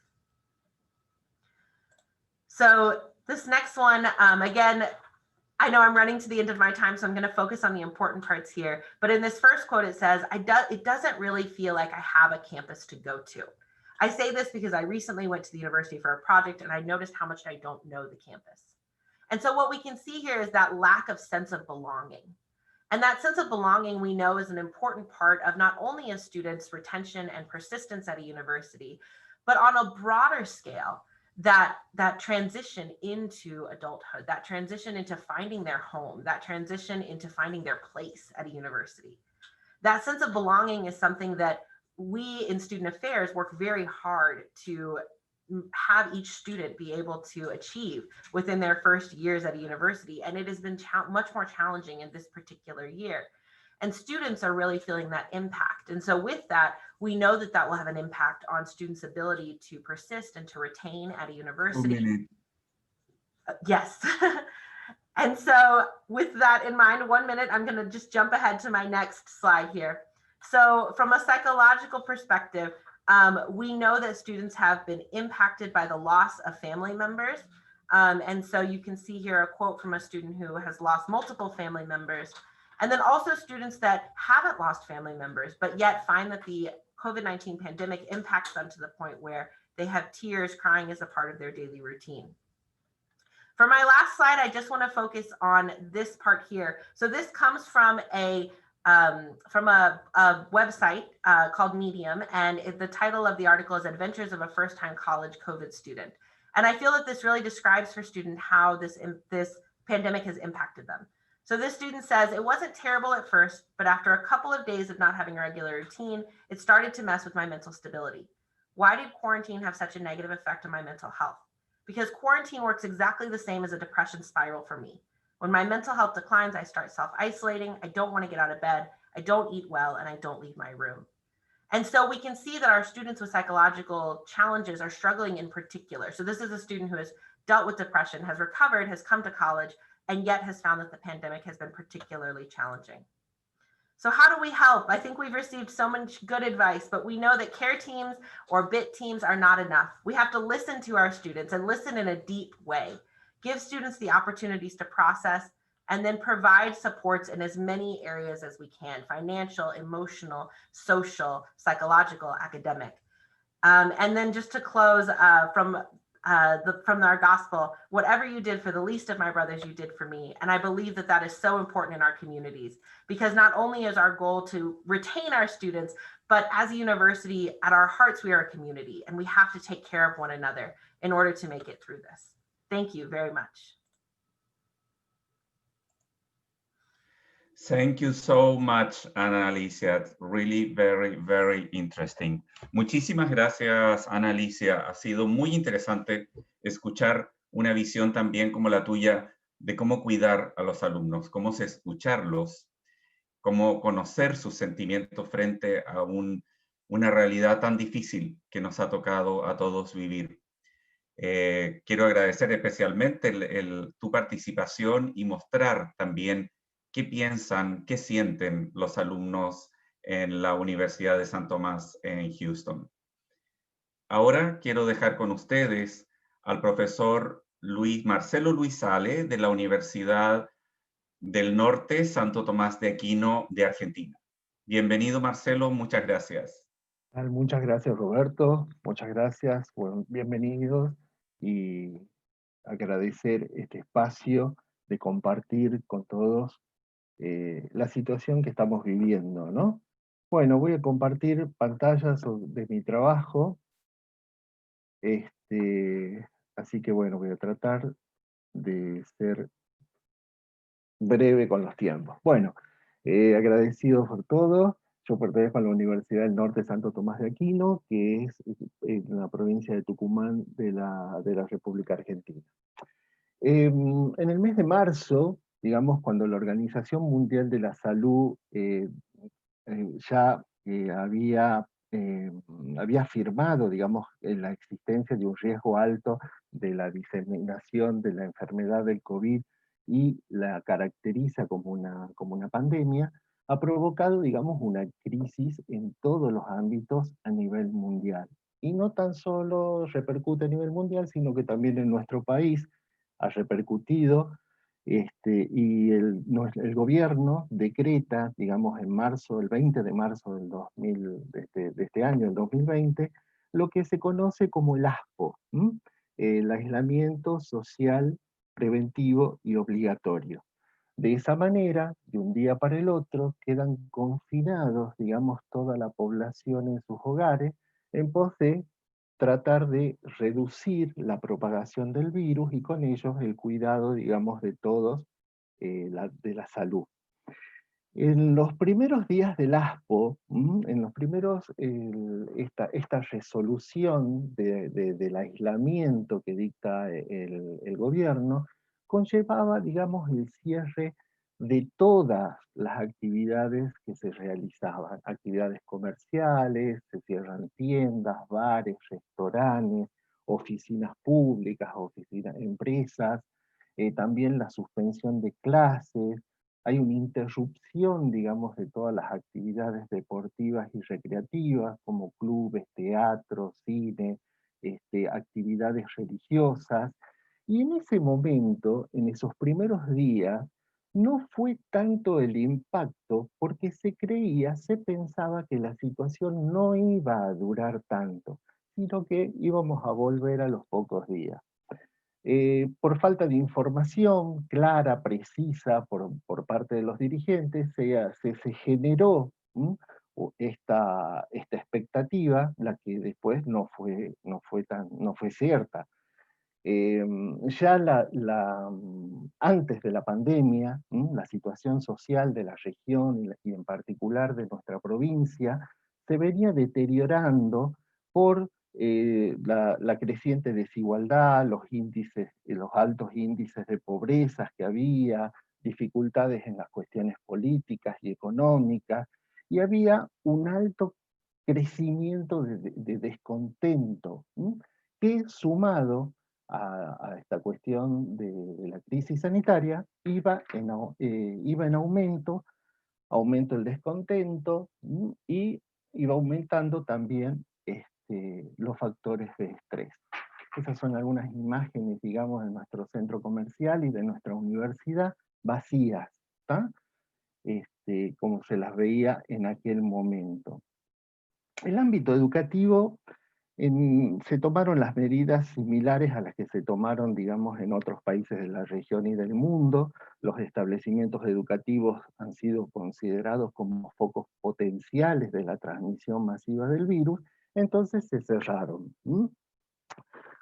So this next one, again, I know I'm running to the end of my time, so I'm going to focus on the important parts here. But in this first quote, it says, it doesn't really feel like I have a campus to go to. I say this because I recently went to the university for a project and I noticed how much I don't know the campus. And so what we can see here is that lack of sense of belonging. And that sense of belonging we know is an important part of not only a student's retention and persistence at a university, but on a broader scale, that transition into adulthood, that transition into finding their home, that transition into finding their place at a university. That sense of belonging is something that we in student affairs work very hard to have each student be able to achieve within their first years at a university. And it has been much more challenging in this particular year. And students are really feeling that impact. And so with that, we know that that will have an impact on students' ability to persist and to retain at a university. Yes. And so with that in mind, 1 minute, I'm going to just jump ahead to my next slide here. So from a psychological perspective, we know that students have been impacted by the loss of family members. And so you can see here a quote from a student who has lost multiple family members. And then also students that haven't lost family members, but yet find that the COVID-19 pandemic impacts them to the point where they have tears, crying as a part of their daily routine. For my last slide, I just want to focus on this part here. So this comes from a website called Medium, and the title of the article is Adventures of a First-Time College COVID Student. And I feel that this really describes for students how this pandemic has impacted them. So this student says, it wasn't terrible at first, but after a couple of days of not having a regular routine, it started to mess with my mental stability. Why did quarantine have such a negative effect on my mental health? Because quarantine works exactly the same as a depression spiral for me. When my mental health declines, I start self-isolating. I don't want to get out of bed. I don't eat well, and I don't leave my room. And so we can see that our students with psychological challenges are struggling in particular. So this is a student who has dealt with depression, has recovered, has come to college, and yet has found that the pandemic has been particularly challenging. So how do we help? I think we've received so much good advice, but we know that care teams or BIT teams are not enough. We have to listen to our students and listen in a deep way, give students the opportunities to process, and then provide supports in as many areas as we can: financial, emotional, social, psychological, academic. And then just to close from our gospel, whatever you did for the least of my brothers, you did for me. And I believe that that is so important in our communities, because not only is our goal to retain our students, but as a university, at our hearts, we are a community, and we have to take care of one another in order to make it through this. Thank you very much.
Thank you so much, Ana Alicia. Really very, very interesting. Muchísimas gracias, Ana Alicia. Ha sido muy interesante escuchar una visión también como la tuya de cómo cuidar a los alumnos, cómo escucharlos, cómo conocer sus sentimientos frente a una realidad tan difícil que nos ha tocado a todos vivir. Quiero agradecer especialmente tu participación y mostrar también qué piensan, qué sienten los alumnos en la Universidad de San Tomás en Houston. Ahora quiero dejar con ustedes al profesor Marcelo Luis Sale de la Universidad del Norte, Santo Tomás de Aquino, de Argentina. Bienvenido, Marcelo, muchas gracias.
Muchas gracias, Roberto, muchas gracias, bueno, bienvenidos, y agradecer este espacio de compartir con todos la situación que estamos viviendo, ¿no? Bueno, voy a compartir pantallas de mi trabajo, así que bueno, voy a tratar de ser breve con los tiempos. Bueno, agradecido por todo. Yo pertenezco a la Universidad del Norte Santo Tomás de Aquino, que es en la provincia de Tucumán de la República Argentina. En el mes de marzo, digamos, cuando la Organización Mundial de la Salud ya había afirmado, digamos, la existencia de un riesgo alto de la diseminación de la enfermedad del COVID y la caracteriza como una pandemia, ha provocado, digamos, una crisis en todos los ámbitos a nivel mundial. Y no tan solo repercute a nivel mundial, sino que también en nuestro país ha repercutido, y el gobierno decreta, digamos, el 20 de marzo de este año, el 2020, lo que se conoce como el ASPO, el aislamiento social preventivo y obligatorio. De esa manera, de un día para el otro, quedan confinados, digamos, toda la población en sus hogares, en pos de tratar de reducir la propagación del virus y con ellos el cuidado, digamos, de todos, de la salud. En los primeros días del ASPO, esta resolución del aislamiento que dicta el gobierno, conllevaba, digamos, el cierre de todas las actividades que se realizaban, actividades comerciales, se cierran tiendas, bares, restaurantes, oficinas públicas, empresas, también la suspensión de clases. Hay una interrupción, digamos, de todas las actividades deportivas y recreativas, como clubes, teatro, cine, actividades religiosas. Y en ese momento, en esos primeros días, no fue tanto el impacto porque se pensaba que la situación no iba a durar tanto, sino que íbamos a volver a los pocos días. Por falta de información clara, precisa por parte de los dirigentes, se generó esta expectativa, la que después no fue cierta. Antes de la pandemia, la situación social de la región y en particular de nuestra provincia se venía deteriorando por la creciente desigualdad, los altos índices de pobreza que había, dificultades en las cuestiones políticas y económicas, y había un alto crecimiento de descontento, que sumado a esta cuestión de la crisis sanitaria, iba en aumento el descontento, y iba aumentando también los factores de estrés. Esas son algunas imágenes, digamos, de nuestro centro comercial y de nuestra universidad, vacías, como se las veía en aquel momento. El ámbito educativo, se tomaron las medidas similares a las que se tomaron, digamos, en otros países de la región y del mundo. Los establecimientos educativos han sido considerados como focos potenciales de la transmisión masiva del virus, entonces se cerraron.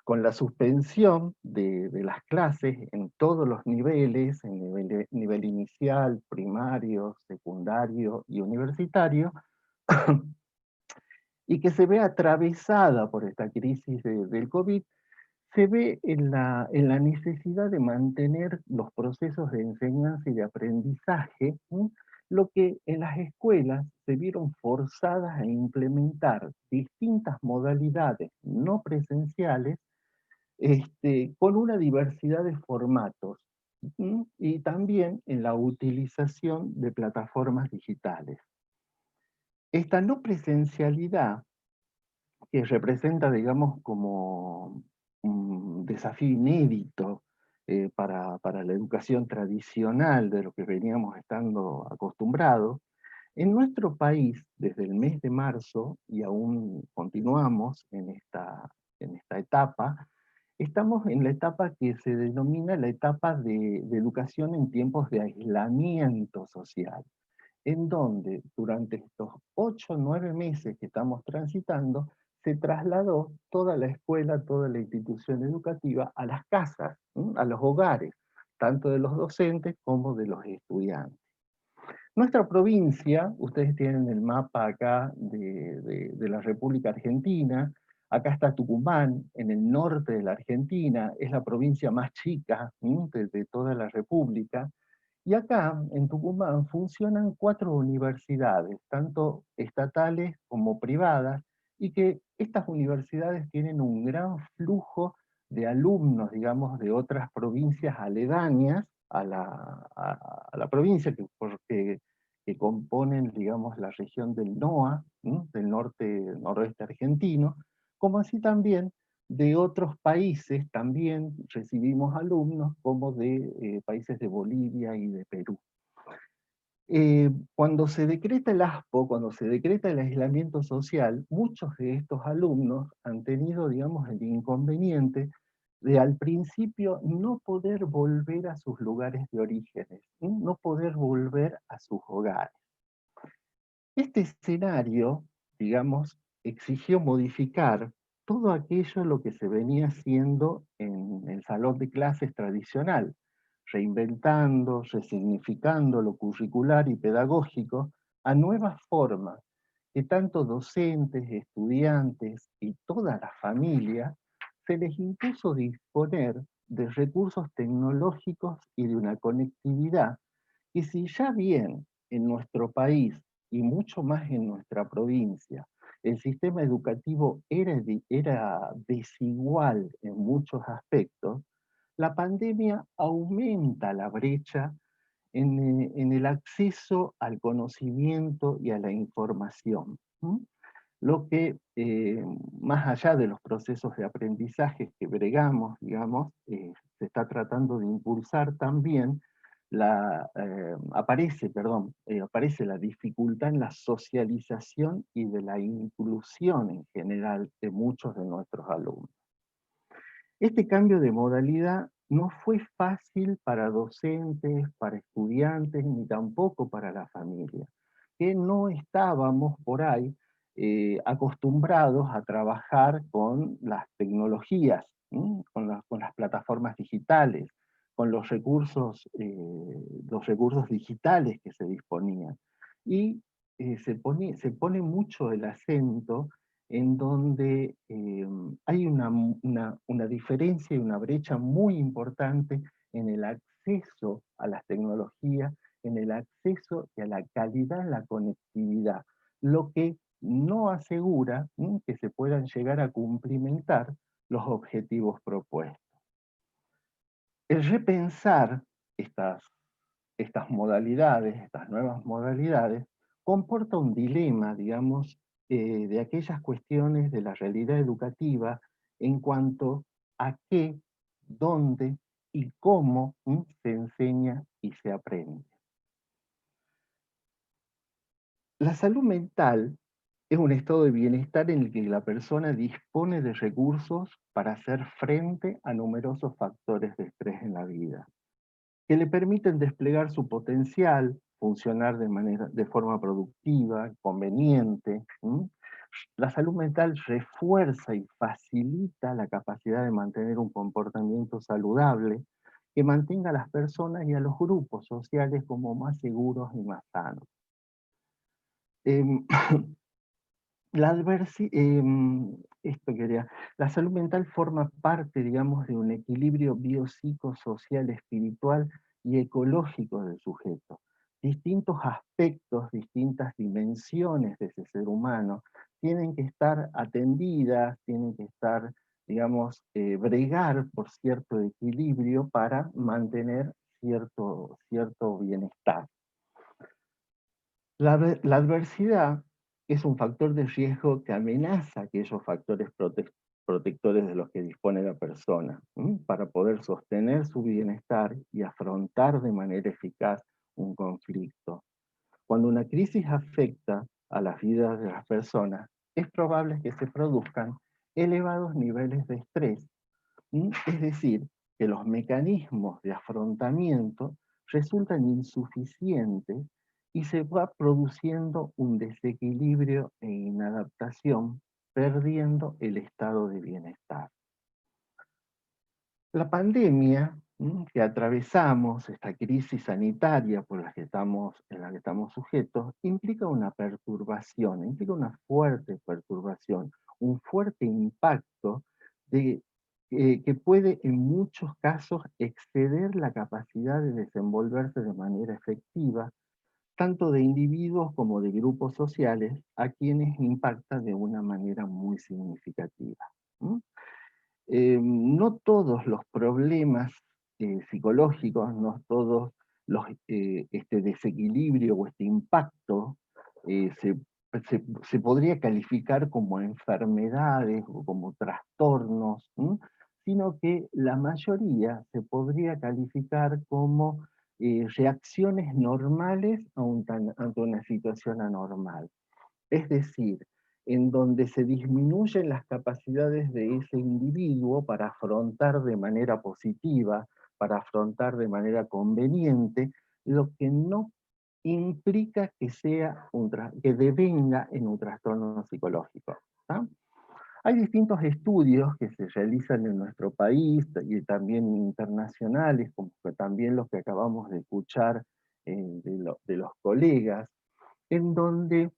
Con la suspensión de las clases en todos los niveles, en nivel inicial, primario, secundario y universitario, y que se ve atravesada por esta crisis del COVID, se ve en la necesidad de mantener los procesos de enseñanza y de aprendizaje, lo que en las escuelas se vieron forzadas a implementar distintas modalidades no presenciales, con una diversidad de formatos, y también en la utilización de plataformas digitales. Esta no presencialidad, que representa, digamos, como un desafío inédito para la educación tradicional de lo que veníamos estando acostumbrados. En nuestro país, desde el mes de marzo, y aún continuamos en esta etapa, estamos en la etapa que se denomina la etapa de educación en tiempos de aislamiento social, en donde durante estos 8 o 9 meses que estamos transitando, se trasladó toda la escuela, toda la institución educativa a las casas, a los hogares, tanto de los docentes como de los estudiantes. Nuestra provincia, ustedes tienen el mapa acá de la República Argentina, acá está Tucumán, en el norte de la Argentina, es la provincia más chica de toda la República, y acá en Tucumán funcionan 4 universidades, tanto estatales como privadas, y que estas universidades tienen un gran flujo de alumnos, digamos, de otras provincias aledañas a la provincia que componen, digamos, la región del NOA, del noroeste argentino, como así también de otros países. También recibimos alumnos como de países de Bolivia y de Perú. Cuando se decreta el ASPO, cuando se decreta el aislamiento social, muchos de estos alumnos han tenido, digamos, el inconveniente de al principio no poder volver a sus lugares de orígenes, no poder volver a sus hogares. Este escenario, digamos, exigió modificar todo aquello lo que se venía haciendo en el salón de clases tradicional, reinventando, resignificando lo curricular y pedagógico a nuevas formas que tanto docentes, estudiantes y toda la familia se les impuso disponer de recursos tecnológicos y de una conectividad que, si ya bien en nuestro país y mucho más en nuestra provincia el sistema educativo era desigual en muchos aspectos, la pandemia aumenta la brecha en el acceso al conocimiento y a la información. Lo que, más allá de los procesos de aprendizaje que bregamos, digamos, se está tratando de impulsar también, aparece la dificultad en la socialización y de la inclusión en general de muchos de nuestros alumnos. Este cambio de modalidad no fue fácil para docentes, para estudiantes, ni tampoco para la familia, que no estábamos por ahí acostumbrados a trabajar con las tecnologías, con las plataformas digitales, con los recursos digitales que se disponían. Y se pone mucho el acento en donde hay una diferencia y una brecha muy importante en el acceso a las tecnologías, en el acceso y a la calidad en la conectividad, lo que no asegura que se puedan llegar a cumplimentar los objetivos propuestos. El repensar estas modalidades, estas nuevas modalidades, comporta un dilema, digamos, de aquellas cuestiones de la realidad educativa en cuanto a qué, dónde y cómo se enseña y se aprende. La salud mental es un estado de bienestar en el que la persona dispone de recursos para hacer frente a numerosos factores de estrés en la vida, que le permiten desplegar su potencial, funcionar de forma productiva, conveniente. La salud mental refuerza y facilita la capacidad de mantener un comportamiento saludable que mantenga a las personas y a los grupos sociales como más seguros y más sanos. La salud mental forma parte, digamos, de un equilibrio biopsicosocial, espiritual y ecológico del sujeto. Distintos aspectos, distintas dimensiones de ese ser humano tienen que estar atendidas, tienen que estar, digamos, bregar por cierto equilibrio para mantener cierto bienestar. La adversidad es un factor de riesgo que amenaza aquellos factores protectores de los que dispone la persona, para poder sostener su bienestar y afrontar de manera eficaz un conflicto. Cuando una crisis afecta a las vidas de las personas, es probable que se produzcan elevados niveles de estrés, es decir, que los mecanismos de afrontamiento resultan insuficientes y se va produciendo un desequilibrio e inadaptación, perdiendo el estado de bienestar. La pandemia que atravesamos, esta crisis sanitaria en la que estamos sujetos, implica una perturbación, implica una fuerte perturbación, un fuerte impacto que puede en muchos casos exceder la capacidad de desenvolverse de manera efectiva, tanto de individuos como de grupos sociales, a quienes impacta de una manera muy significativa. No todos los problemas psicológicos, no todos este desequilibrio o este impacto se podría calificar como enfermedades o como trastornos, sino que la mayoría se podría calificar como reacciones normales ante una situación anormal. Es decir, en donde se disminuyen las capacidades de ese individuo para afrontar de manera positiva, para afrontar de manera conveniente, lo que no implica que devenga en un trastorno psicológico. ¿tá? Hay distintos estudios que se realizan en nuestro país y también internacionales, como también los que acabamos de escuchar de los colegas, en donde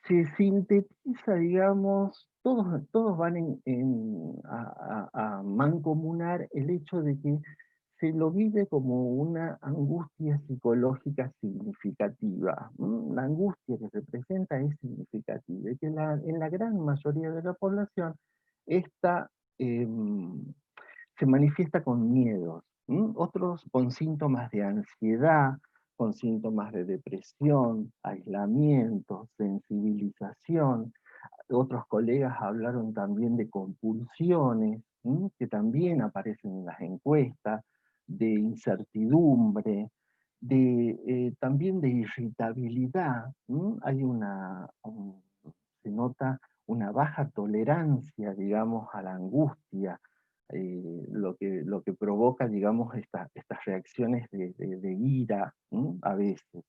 se sintetiza, digamos, todos van a mancomunar el hecho de que se lo vive como una angustia psicológica significativa. La angustia que se presenta es significativa, y que en la gran mayoría de la población esta se manifiesta con miedos, otros con síntomas de ansiedad, con síntomas de depresión, aislamiento, sensibilización. Otros colegas hablaron también de compulsiones, que también aparecen en las encuestas, de incertidumbre, también de irritabilidad. Se nota una baja tolerancia, digamos, a la angustia, lo que provoca, digamos, estas reacciones de ira, a veces.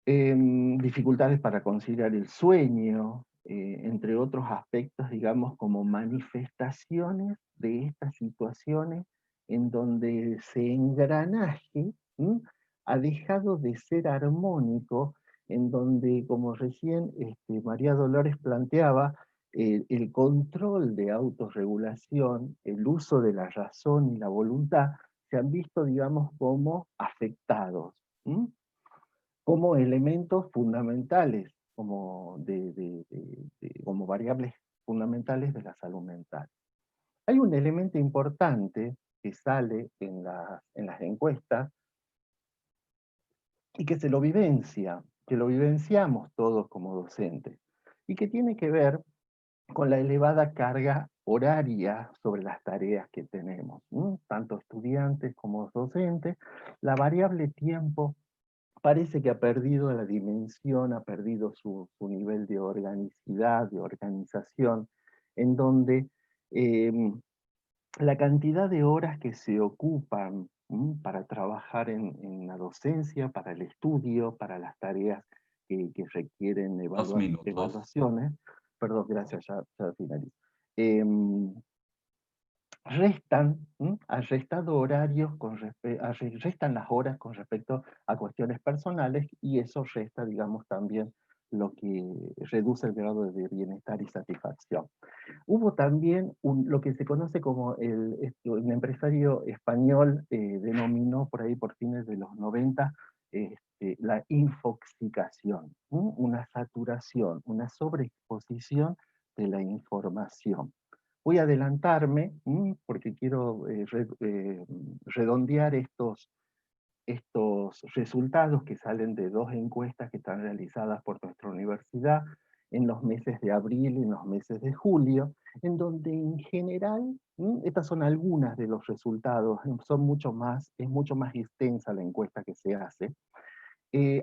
Dificultades para conciliar el sueño, entre otros aspectos, digamos, como manifestaciones de estas situaciones en donde ese engranaje ha dejado de ser armónico, en donde, como recién María Dolores planteaba, el control de autorregulación, el uso de la razón y la voluntad, se han visto, digamos, como afectados, como elementos fundamentales, como variables fundamentales de la salud mental. Hay un elemento importante que sale en las encuestas y que se lo vivencia, que lo vivenciamos todos como docentes, y que tiene que ver con la elevada carga horaria sobre las tareas que tenemos, tanto estudiantes como docentes. La variable tiempo parece que ha perdido la dimensión, ha perdido su nivel de organicidad, de organización, en donde la cantidad de horas que se ocupan para trabajar en la docencia, para el estudio, para las tareas que requieren
2 minutos.
evaluaciones, perdón, gracias, ya finalizo. Han restado horarios restan las horas con respecto a cuestiones personales, y eso resta, digamos, también lo que reduce el grado de bienestar y satisfacción. Hubo también lo que se conoce como un empresario español denominó por ahí por fines de los 90 la infoxicación, una saturación, una sobreexposición de la información. Voy a adelantarme porque quiero redondear estos resultados que salen de 2 encuestas que están realizadas por nuestra universidad, en los meses de abril y en los meses de julio, en donde en general, estas son algunas de los resultados, es mucho más extensa la encuesta que se hace.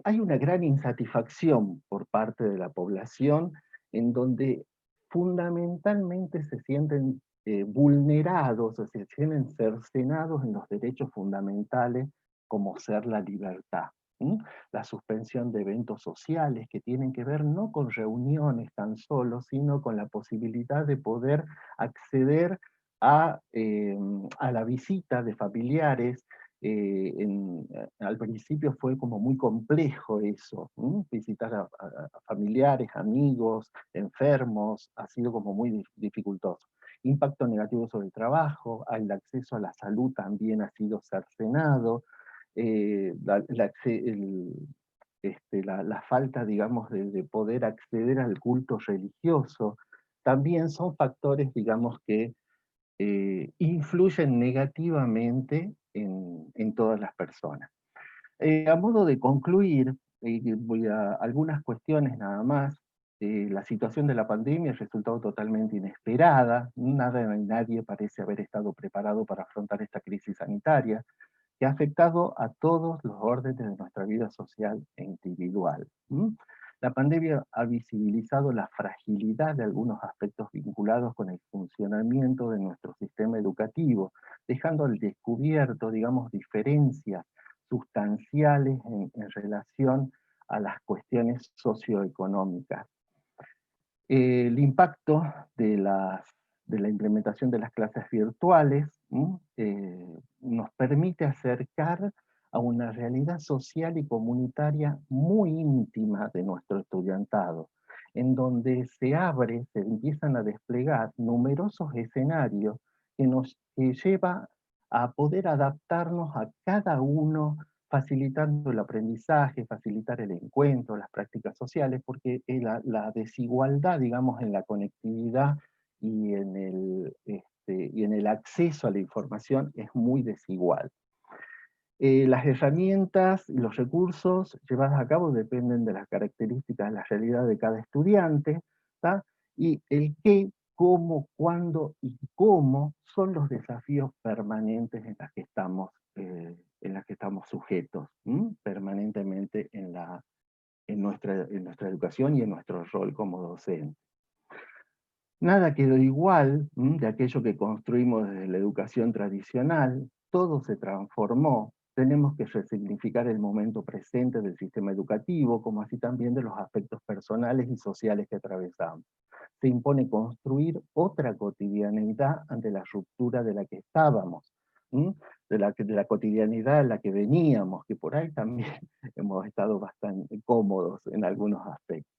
Hay una gran insatisfacción por parte de la población, en donde fundamentalmente se sienten vulnerados, o se sienten cercenados en los derechos fundamentales, como ser la libertad. La suspensión de eventos sociales que tienen que ver no con reuniones tan solo, sino con la posibilidad de poder acceder a la visita de familiares. Al principio fue como muy complejo eso, visitar a familiares, amigos, enfermos, ha sido como muy dificultoso. Impacto negativo sobre el trabajo, el acceso a la salud también ha sido cercenado, la falta, digamos, de poder acceder al culto religioso, también son factores, digamos, que influyen negativamente en todas las personas. A modo de concluir, voy a algunas cuestiones nada más. La situación de la pandemia ha resultado totalmente inesperada, nadie parece haber estado preparado para afrontar esta crisis sanitaria, que ha afectado a todos los órdenes de nuestra vida social e individual. La pandemia ha visibilizado la fragilidad de algunos aspectos vinculados con el funcionamiento de nuestro sistema educativo, dejando al descubierto, digamos, diferencias sustanciales en relación a las cuestiones socioeconómicas. El impacto de la implementación de las clases virtuales nos permite acercar a una realidad social y comunitaria muy íntima de nuestro estudiantado, en donde se empiezan a desplegar numerosos escenarios que nos lleva a poder adaptarnos a cada uno, facilitando el aprendizaje, facilitar el encuentro, las prácticas sociales, porque la desigualdad, digamos, en la conectividad y en el acceso a la información es muy desigual. Las herramientas y los recursos llevados a cabo dependen de las características de la realidad de cada estudiante, ¿tá? Y el qué, cómo, cuándo y cómo son los desafíos permanentes en las que estamos sujetos permanentemente en nuestra educación y en nuestro rol como docente. Nada quedó igual de aquello que construimos desde la educación tradicional, todo se transformó, tenemos que resignificar el momento presente del sistema educativo, como así también de los aspectos personales y sociales que atravesamos. Se impone construir otra cotidianidad ante la ruptura de la que estábamos, de la cotidianidad en la que veníamos, que por ahí también hemos estado bastante cómodos en algunos aspectos.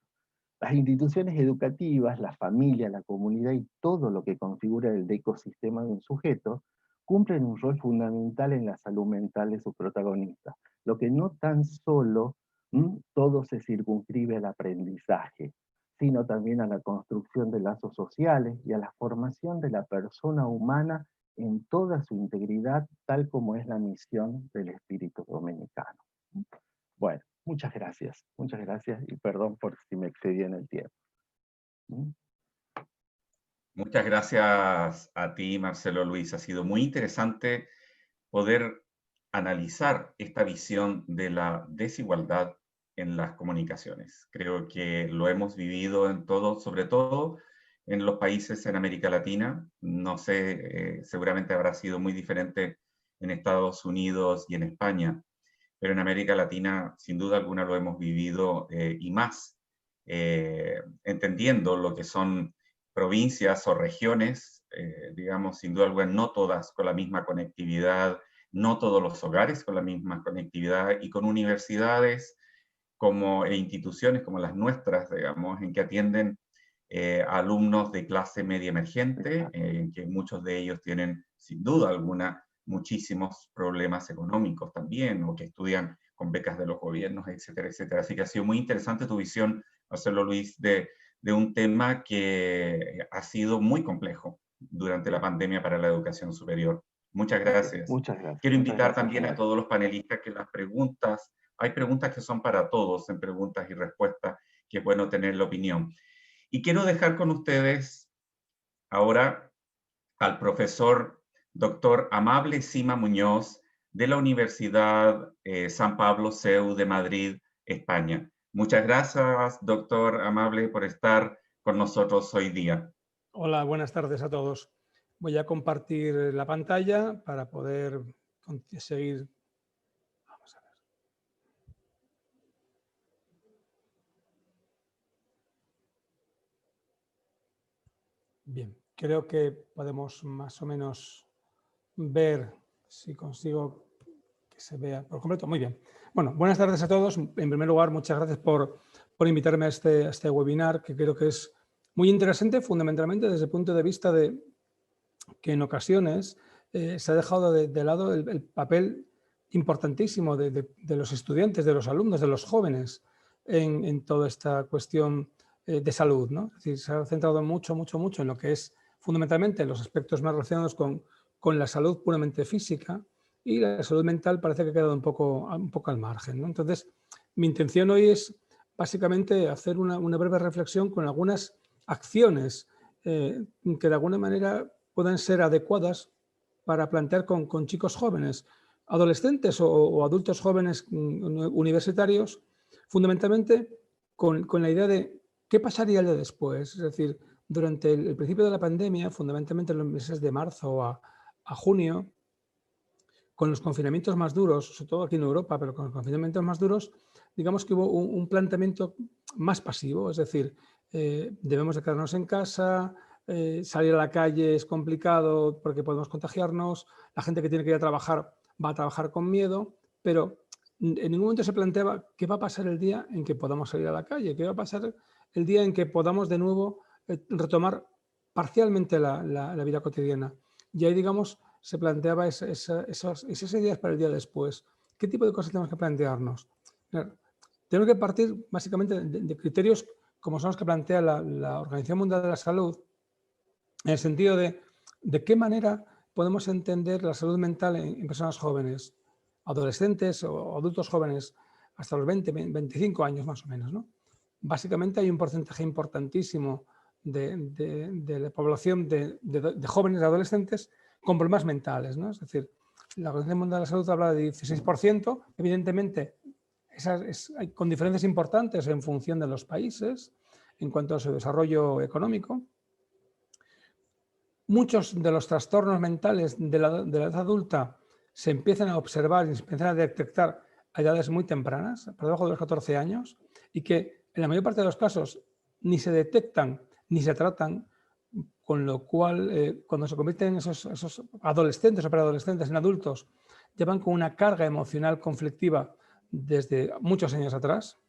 Las instituciones educativas, la familia, la comunidad y todo lo que configura el ecosistema de un sujeto cumplen un rol fundamental en la salud mental de sus protagonistas, lo que no tan solo todo se circunscribe al aprendizaje, sino también a la construcción de lazos sociales y a la formación de la persona humana en toda su integridad, tal como es la misión del espíritu dominicano. Bueno, muchas gracias y perdón por si me excedí en el tiempo.
Muchas gracias a ti, Marcelo Luis. Ha sido muy interesante poder analizar esta visión de la desigualdad en las comunicaciones. Creo que lo hemos vivido en todo, sobre todo en los países en América Latina. No sé, seguramente habrá sido muy diferente en Estados Unidos y en España, pero en América Latina, sin duda alguna, lo hemos vivido y más, entendiendo lo que son provincias o regiones, digamos, sin duda alguna, no todas con la misma conectividad, no todos los hogares con la misma conectividad, y con universidades e instituciones como las nuestras, digamos, en que atienden a alumnos de clase media emergente, en que muchos de ellos tienen, sin duda alguna, muchísimos problemas económicos también, o que estudian con becas de los gobiernos, etcétera, etcétera. Así que ha sido muy interesante tu visión, Marcelo Luis, de un tema que ha sido muy complejo durante la pandemia para la educación superior. Muchas gracias.
Muchas gracias.
Quiero invitar
gracias,
también a todos los panelistas que las preguntas, hay preguntas que son para todos en preguntas y respuestas, que es bueno tener la opinión. Y quiero dejar con ustedes ahora al profesor Dr. Amable Sima Muñoz de la Universidad San Pablo CEU de Madrid, España. Muchas gracias, doctor Amable, por estar con nosotros hoy día.
Hola, buenas tardes a todos. Voy a compartir la pantalla para poder seguir. Vamos a ver. Bien, creo que podemos más o menos ver si consigo que se vea por completo. Muy bien. Bueno, buenas tardes a todos. En primer lugar, muchas gracias por invitarme a este webinar, que creo que es muy interesante, fundamentalmente desde el punto de vista de que en ocasiones se ha dejado de lado el papel importantísimo de los estudiantes, de los alumnos, de los jóvenes en toda esta cuestión de salud, ¿no? Es decir, se ha centrado mucho en lo que es fundamentalmente los aspectos más relacionados con la salud puramente física, y la salud mental parece que ha quedado un poco al margen, ¿no? Entonces, mi intención hoy es básicamente hacer una breve reflexión con algunas acciones que de alguna manera puedan ser adecuadas para plantear con chicos jóvenes, adolescentes o adultos jóvenes universitarios, fundamentalmente con la idea de qué pasaría el día después. Es decir, durante el principio de la pandemia, fundamentalmente en los meses de marzo a junio, con los confinamientos más duros, sobre todo aquí en Europa, pero con los confinamientos más duros, digamos que hubo un planteamiento más pasivo, es decir, debemos de quedarnos en casa, salir a la calle es complicado porque podemos contagiarnos, la gente que tiene que ir a trabajar va a trabajar con miedo, pero en ningún momento se planteaba qué va a pasar el día en que podamos salir a la calle, qué va a pasar el día en que podamos de nuevo retomar parcialmente la vida cotidiana. Y ahí, digamos, se planteaba esas ideas para el día después. ¿Qué tipo de cosas tenemos que plantearnos? Tenemos que partir básicamente de criterios como son los que plantea la Organización Mundial de la Salud, en el sentido de qué manera podemos entender la salud mental en personas jóvenes, adolescentes o adultos jóvenes, hasta los 20, 25 años más o menos, ¿no? Básicamente hay un porcentaje importantísimo de la población de jóvenes y adolescentes con problemas mentales, ¿no? Es decir, la Organización Mundial de la Salud habla de 16%, evidentemente con diferencias importantes en función de los países en cuanto a su desarrollo económico. Muchos de los trastornos mentales de la edad adulta se empiezan a observar y se empiezan a detectar a edades muy tempranas, por debajo de los 14 años, y que en la mayor parte de los casos ni se detectan ni se tratan, con lo cual cuando se convierten en esos adolescentes o preadolescentes en adultos, llevan con una carga emocional conflictiva desde muchos años atrás.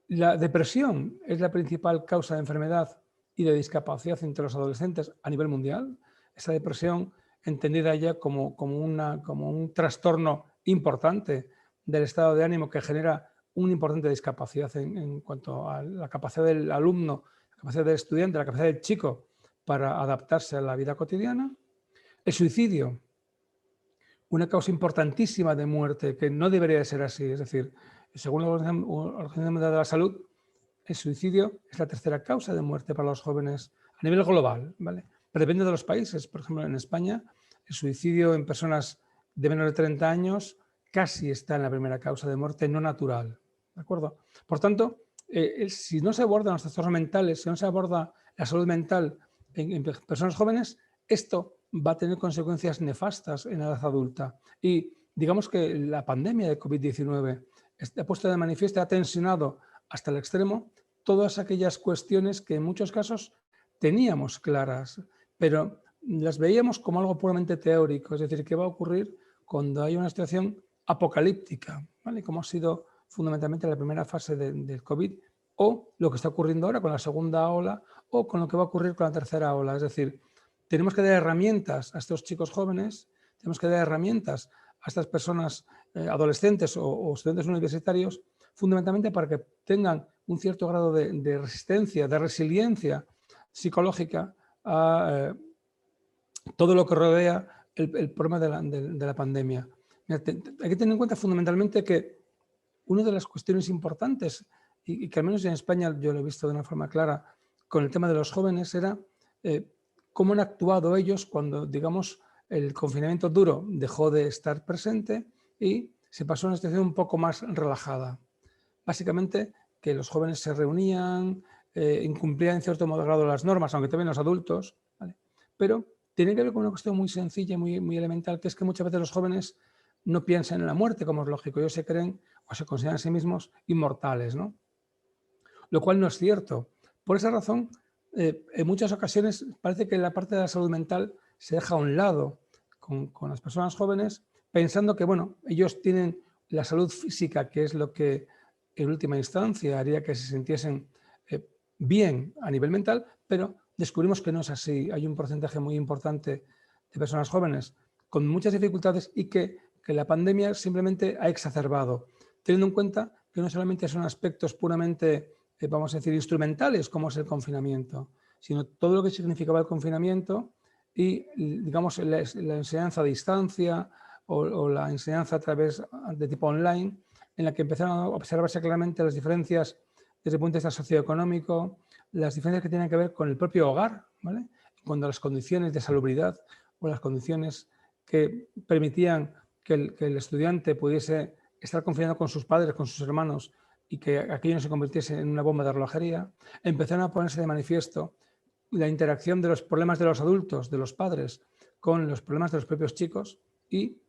La depresión es la principal causa de enfermedad y de discapacidad entre los adolescentes a nivel mundial. Esa depresión entendida ya como un trastorno importante del estado de ánimo que genera una importante discapacidad en cuanto a la capacidad del alumno, la capacidad del estudiante, la capacidad del chico para adaptarse a la vida cotidiana. El suicidio, una causa importantísima de muerte que no debería de ser así. Es decir, según la Organización Mundial de la Salud, el suicidio es la tercera causa de muerte para los jóvenes a nivel global, ¿vale? Pero depende de los países. Por ejemplo, en España, el suicidio en personas de menos de 30 años casi está en la primera causa de muerte no natural, ¿de acuerdo? Por tanto, si no se abordan los trastornos mentales, si no se aborda la salud mental en personas jóvenes, esto va a tener consecuencias nefastas en la edad adulta. Y digamos que la pandemia de COVID-19 ha puesto de manifiesto, ha tensionado hasta el extremo todas aquellas cuestiones que en muchos casos teníamos claras, pero las veíamos como algo puramente teórico, es decir, qué va a ocurrir cuando hay una situación apocalíptica, ¿vale? Como ha sido fundamentalmente la primera fase del COVID, o lo que está ocurriendo ahora con la segunda ola, o con lo que va a ocurrir con la tercera ola. Es decir, tenemos que dar herramientas a estos chicos jóvenes, tenemos que dar herramientas a estas personas adolescentes o estudiantes universitarios, fundamentalmente para que tengan un cierto grado de resistencia, de resiliencia psicológica a todo lo que rodea el problema de la pandemia. Mira, hay que tener en cuenta fundamentalmente que una de las cuestiones importantes y que al menos en España yo lo he visto de una forma clara con el tema de los jóvenes, era cómo han actuado ellos cuando, digamos, el confinamiento duro dejó de estar presente y se pasó a una situación un poco más relajada. Básicamente que los jóvenes se reunían, incumplían en cierto grado las normas, aunque también los adultos, ¿vale? Pero tiene que ver con una cuestión muy sencilla y muy elemental, que es que muchas veces los jóvenes no piensan en la muerte, como es lógico. Ellos se creen o se consideran a sí mismos inmortales, ¿no? Lo cual no es cierto. Por esa razón, en muchas ocasiones parece que la parte de la salud mental se deja a un lado con las personas jóvenes, pensando que, bueno, ellos tienen la salud física, que es lo que en última instancia haría que se sintiesen bien a nivel mental, pero descubrimos que no es así. Hay un porcentaje muy importante de personas jóvenes con muchas dificultades y que la pandemia simplemente ha exacerbado, teniendo en cuenta que no solamente son aspectos puramente, vamos a decir, instrumentales, como es el confinamiento, sino todo lo que significaba el confinamiento y, digamos, la enseñanza a distancia o la enseñanza a través de tipo online, en la que empezaron a observarse claramente las diferencias desde el punto de vista socioeconómico, las diferencias que tienen que ver con el propio hogar, ¿vale? Cuando las condiciones de salubridad o las condiciones que permitían que el estudiante pudiese estar confinado con sus padres, con sus hermanos, y que aquello no se convirtiese en una bomba de relojería, empezaron a ponerse de manifiesto la interacción de los problemas de los adultos, de los padres, con los problemas de los propios chicos, y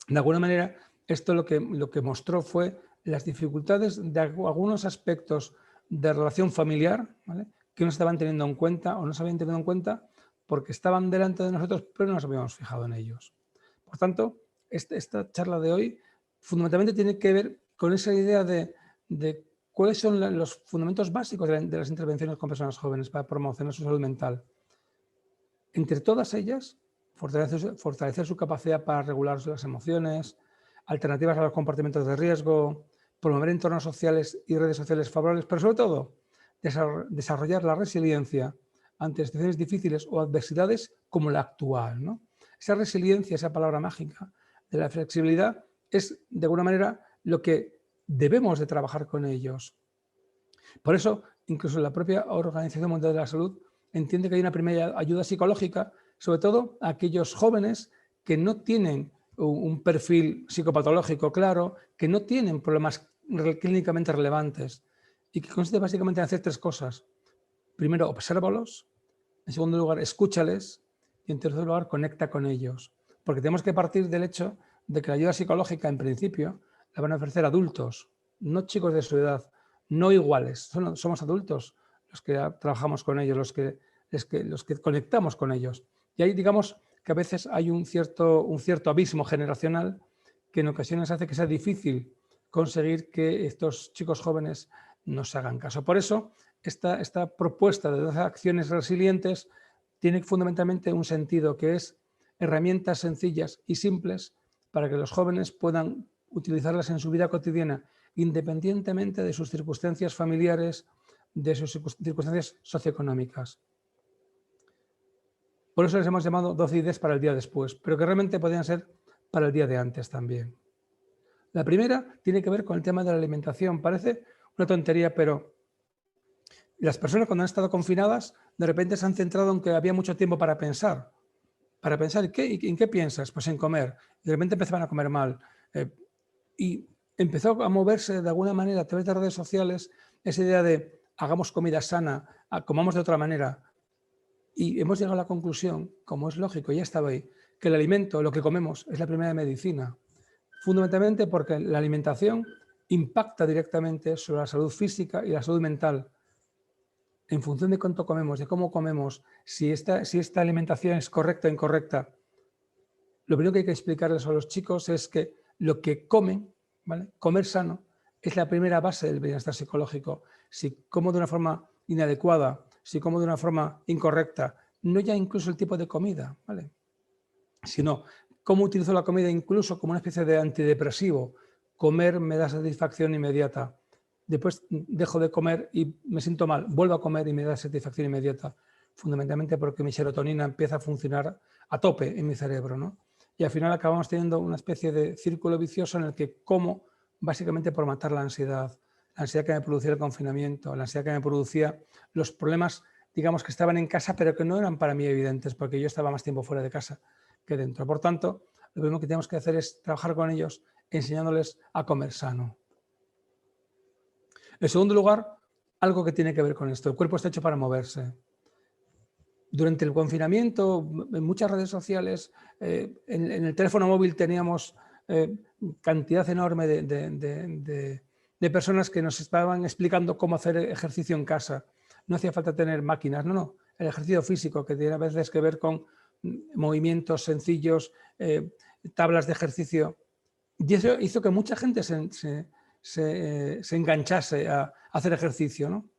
de alguna manera esto lo que mostró fue las dificultades de algunos aspectos de relación familiar, ¿vale?, que no estaban teniendo en cuenta o no se habían tenido en cuenta porque estaban delante de nosotros, pero no nos habíamos fijado en ellos. Por tanto, esta charla de hoy fundamentalmente tiene que ver con esa idea de cuáles son los fundamentos básicos de las intervenciones con personas jóvenes para promocionar su salud mental. Entre todas ellas, fortalecer su capacidad para regular las emociones, alternativas a los comportamientos de riesgo, promover entornos sociales y redes sociales favorables, pero sobre todo, desarrollar la resiliencia ante situaciones difíciles o adversidades como la actual, ¿no? Esa resiliencia, esa palabra mágica de la flexibilidad, es de alguna manera lo que debemos de trabajar con ellos. Por eso, incluso la propia Organización Mundial de la Salud entiende que hay una primera ayuda psicológica, sobre todo a aquellos jóvenes que no tienen un perfil psicopatológico claro, que no tienen problemas clínicamente relevantes y que consiste básicamente en hacer tres cosas. Primero, obsérvalos. En segundo lugar, escúchales. Y en tercer lugar, conecta con ellos. Porque tenemos que partir del hecho de que la ayuda psicológica, en principio, la van a ofrecer adultos, no chicos de su edad, no iguales. Somos adultos los que trabajamos con ellos, los que conectamos con ellos. Y ahí, digamos, que a veces hay un cierto abismo generacional que en ocasiones hace que sea difícil conseguir que estos chicos jóvenes nos hagan caso. Por eso, esta propuesta de 12 acciones resilientes tiene fundamentalmente un sentido, que es herramientas sencillas y simples para que los jóvenes puedan utilizarlas en su vida cotidiana, independientemente de sus circunstancias familiares, de sus circunstancias socioeconómicas. Por eso les hemos llamado 12 ideas para el día después, pero que realmente podrían ser para el día de antes también. La primera tiene que ver con el tema de la alimentación. Parece una tontería, pero las personas cuando han estado confinadas de repente se han centrado en que había mucho tiempo para pensar. Para pensar, ¿en qué piensas? Pues en comer. Y de repente empezaban a comer mal. Y empezó a moverse de alguna manera a través de redes sociales esa idea de hagamos comida sana, comamos de otra manera. Y hemos llegado a la conclusión, como es lógico, ya estaba ahí, que el alimento, lo que comemos, es la primera medicina. Fundamentalmente porque la alimentación impacta directamente sobre la salud física y la salud mental. En función de cuánto comemos, de cómo comemos, si esta alimentación es correcta o incorrecta, lo primero que hay que explicarles a los chicos es que lo que comen, ¿vale?, comer sano, es la primera base del bienestar psicológico. Si como de una forma inadecuada, si como de una forma incorrecta, no ya incluso el tipo de comida, ¿vale?, sino cómo utilizo la comida incluso como una especie de antidepresivo. Comer me da satisfacción inmediata. Después dejo de comer y me siento mal. Vuelvo a comer y me da satisfacción inmediata. Fundamentalmente porque mi serotonina empieza a funcionar a tope en mi cerebro, ¿no? Y al final acabamos teniendo una especie de círculo vicioso en el que como básicamente por matar la ansiedad. la ansiedad que me producía el confinamiento, la ansiedad que me producía los problemas, digamos, que estaban en casa, pero que no eran para mí evidentes, porque yo estaba más tiempo fuera de casa que dentro. Por tanto, lo primero que tenemos que hacer es trabajar con ellos enseñándoles a comer sano. En segundo lugar, algo que tiene que ver con esto. El cuerpo está hecho para moverse. Durante el confinamiento, en muchas redes sociales, en el teléfono móvil teníamos cantidad enorme de personas que nos estaban explicando cómo hacer ejercicio en casa. No hacía falta tener máquinas, no. El ejercicio físico, que tiene a veces que ver con movimientos sencillos, tablas de ejercicio. Y eso hizo que mucha gente se enganchase a hacer ejercicio, ¿no?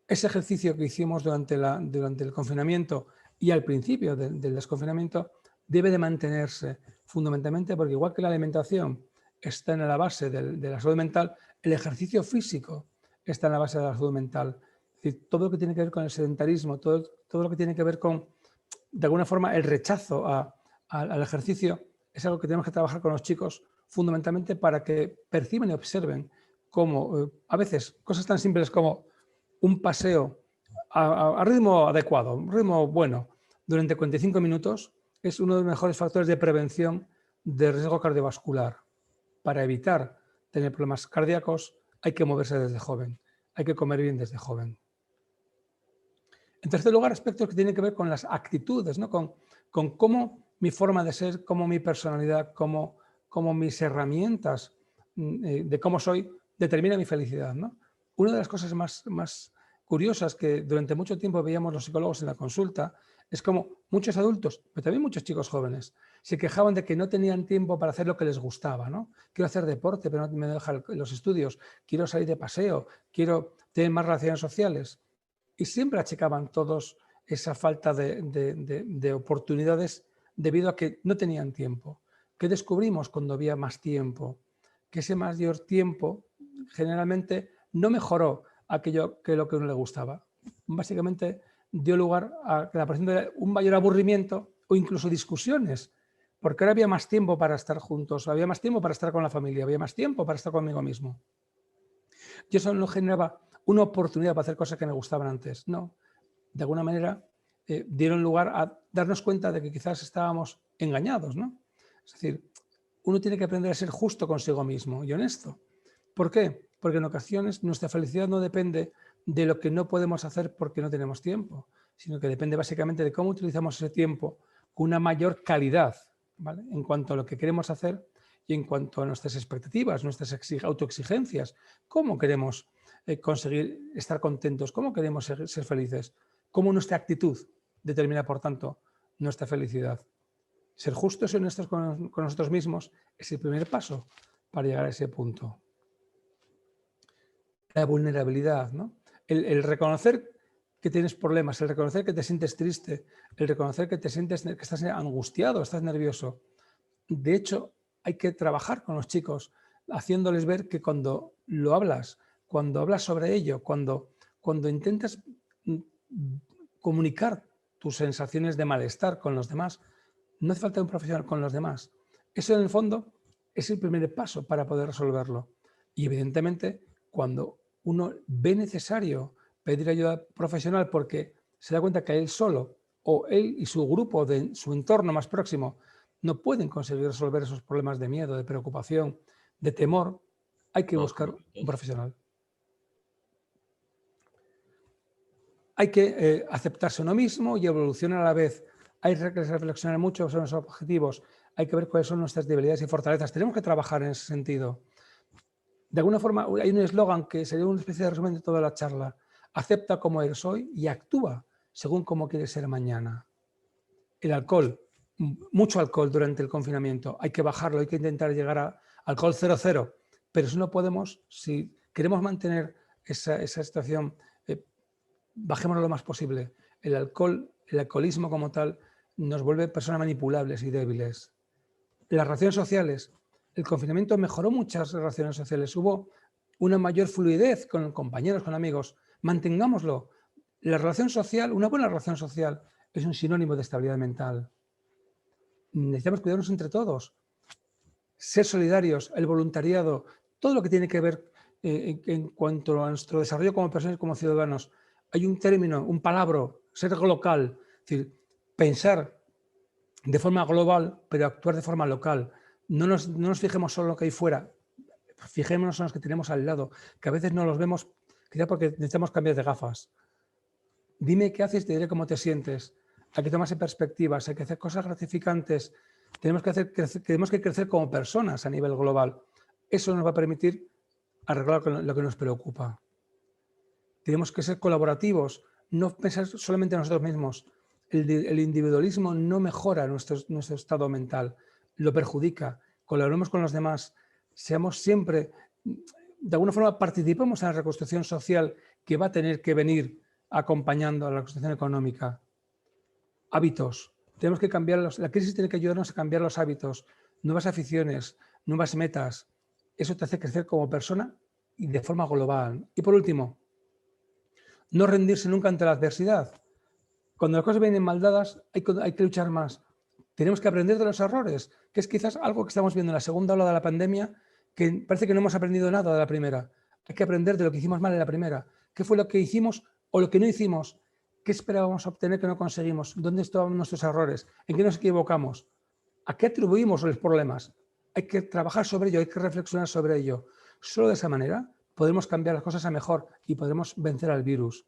Ese ejercicio que hicimos durante el confinamiento y al principio del desconfinamiento debe de mantenerse fundamentalmente porque igual que la alimentación está en la base de la salud mental, el ejercicio físico está en la base de la salud mental. Es decir, todo lo que tiene que ver con el sedentarismo, todo lo que tiene que ver con, de alguna forma, el rechazo al ejercicio es algo que tenemos que trabajar con los chicos fundamentalmente para que perciban y observen cómo a veces cosas tan simples como un paseo a ritmo adecuado, un ritmo bueno, durante 45 minutos es uno de los mejores factores de prevención de riesgo cardiovascular. Para evitar tener problemas cardíacos hay que moverse desde joven, hay que comer bien desde joven. En tercer lugar, aspectos que tienen que ver con las actitudes, ¿no? con cómo mi forma de ser, cómo mi personalidad, cómo mis herramientas de cómo soy determina mi felicidad, ¿no? Una de las cosas más curiosas que durante mucho tiempo veíamos los psicólogos en la consulta es como muchos adultos, pero también muchos chicos jóvenes, se quejaban de que no tenían tiempo para hacer lo que les gustaba, ¿no? Quiero hacer deporte, pero no me dejan los estudios, quiero salir de paseo, quiero tener más relaciones sociales. Y siempre achacaban todos esa falta de oportunidades debido a que no tenían tiempo. ¿Qué descubrimos cuando había más tiempo? Que ese mayor tiempo generalmente no mejoró aquello que lo que a uno le gustaba. Básicamente dio lugar a la aparición de un mayor aburrimiento o incluso discusiones, porque ahora había más tiempo para estar juntos, había más tiempo para estar con la familia, había más tiempo para estar conmigo mismo. Y eso no generaba una oportunidad para hacer cosas que me gustaban antes, no. De alguna manera dieron lugar a darnos cuenta de que quizás estábamos engañados, ¿no? Es decir, uno tiene que aprender a ser justo consigo mismo y honesto. ¿Por qué? Porque en ocasiones nuestra felicidad no depende de lo que no podemos hacer porque no tenemos tiempo, sino que depende básicamente de cómo utilizamos ese tiempo con una mayor calidad, ¿vale? En cuanto a lo que queremos hacer y en cuanto a nuestras expectativas, nuestras autoexigencias, cómo queremos conseguir estar contentos, cómo queremos ser felices, cómo nuestra actitud determina, por tanto, nuestra felicidad. Ser justos y honestos con nosotros mismos es el primer paso para llegar a ese punto. La vulnerabilidad, ¿no? El reconocer que tienes problemas, el reconocer que te sientes triste, el reconocer que estás angustiado, estás nervioso. De hecho, hay que trabajar con los chicos haciéndoles ver que cuando lo hablas, cuando hablas sobre ello, cuando intentas comunicar tus sensaciones de malestar con los demás, no hace falta un profesional con los demás. Eso en el fondo es el primer paso para poder resolverlo. Y evidentemente cuando uno ve necesario pedir ayuda profesional porque se da cuenta que él solo o él y su grupo de su entorno más próximo no pueden conseguir resolver esos problemas de miedo, de preocupación, de temor, hay que buscar un profesional. Hay que aceptarse uno mismo y evolucionar a la vez. Hay que reflexionar mucho sobre nuestros objetivos. Hay que ver cuáles son nuestras debilidades y fortalezas. Tenemos que trabajar en ese sentido. De alguna forma, hay un eslogan que sería una especie de resumen de toda la charla. Acepta como eres hoy y actúa según cómo quieres ser mañana. El alcohol, mucho alcohol durante el confinamiento. Hay que bajarlo, hay que intentar llegar a alcohol 0,0. Pero si no podemos, si queremos mantener esa situación, bajémoslo lo más posible. El alcoholismo como tal nos vuelve personas manipulables y débiles. Las relaciones sociales. El confinamiento mejoró muchas relaciones sociales. Hubo una mayor fluidez con compañeros, con amigos. Mantengámoslo. La relación social, una buena relación social, es un sinónimo de estabilidad mental. Necesitamos cuidarnos entre todos. Ser solidarios, el voluntariado, todo lo que tiene que ver en cuanto a nuestro desarrollo como personas y como ciudadanos. Hay un término, un palabra, ser local, es decir, pensar de forma global, pero actuar de forma local. No nos fijemos solo en lo que hay fuera, fijémonos en los que tenemos al lado, que a veces no los vemos, quizá porque necesitamos cambiar de gafas. Dime qué haces y te diré cómo te sientes. Hay que tomarse perspectivas, hay que hacer cosas gratificantes. Tenemos que crecer como personas a nivel global. Eso nos va a permitir arreglar lo que nos preocupa. Tenemos que ser colaborativos, no pensar solamente en nosotros mismos. El individualismo no mejora nuestro estado mental, lo perjudica. Colaboremos con los demás, seamos siempre, de alguna forma participemos en la reconstrucción social que va a tener que venir acompañando a la reconstrucción económica. Hábitos. Tenemos que cambiarlos. La crisis tiene que ayudarnos a cambiar los hábitos, nuevas aficiones, nuevas metas. Eso te hace crecer como persona y de forma global. Y por último, no rendirse nunca ante la adversidad. Cuando las cosas vienen mal dadas, hay que luchar más. Tenemos que aprender de los errores, que es quizás algo que estamos viendo en la segunda ola de la pandemia, que parece que no hemos aprendido nada de la primera. Hay que aprender de lo que hicimos mal en la primera. ¿Qué fue lo que hicimos o lo que no hicimos? ¿Qué esperábamos obtener que no conseguimos? ¿Dónde estaban nuestros errores? ¿En qué nos equivocamos? ¿A qué atribuimos los problemas? Hay que trabajar sobre ello, hay que reflexionar sobre ello. Solo de esa manera podremos cambiar las cosas a mejor y podremos vencer al virus.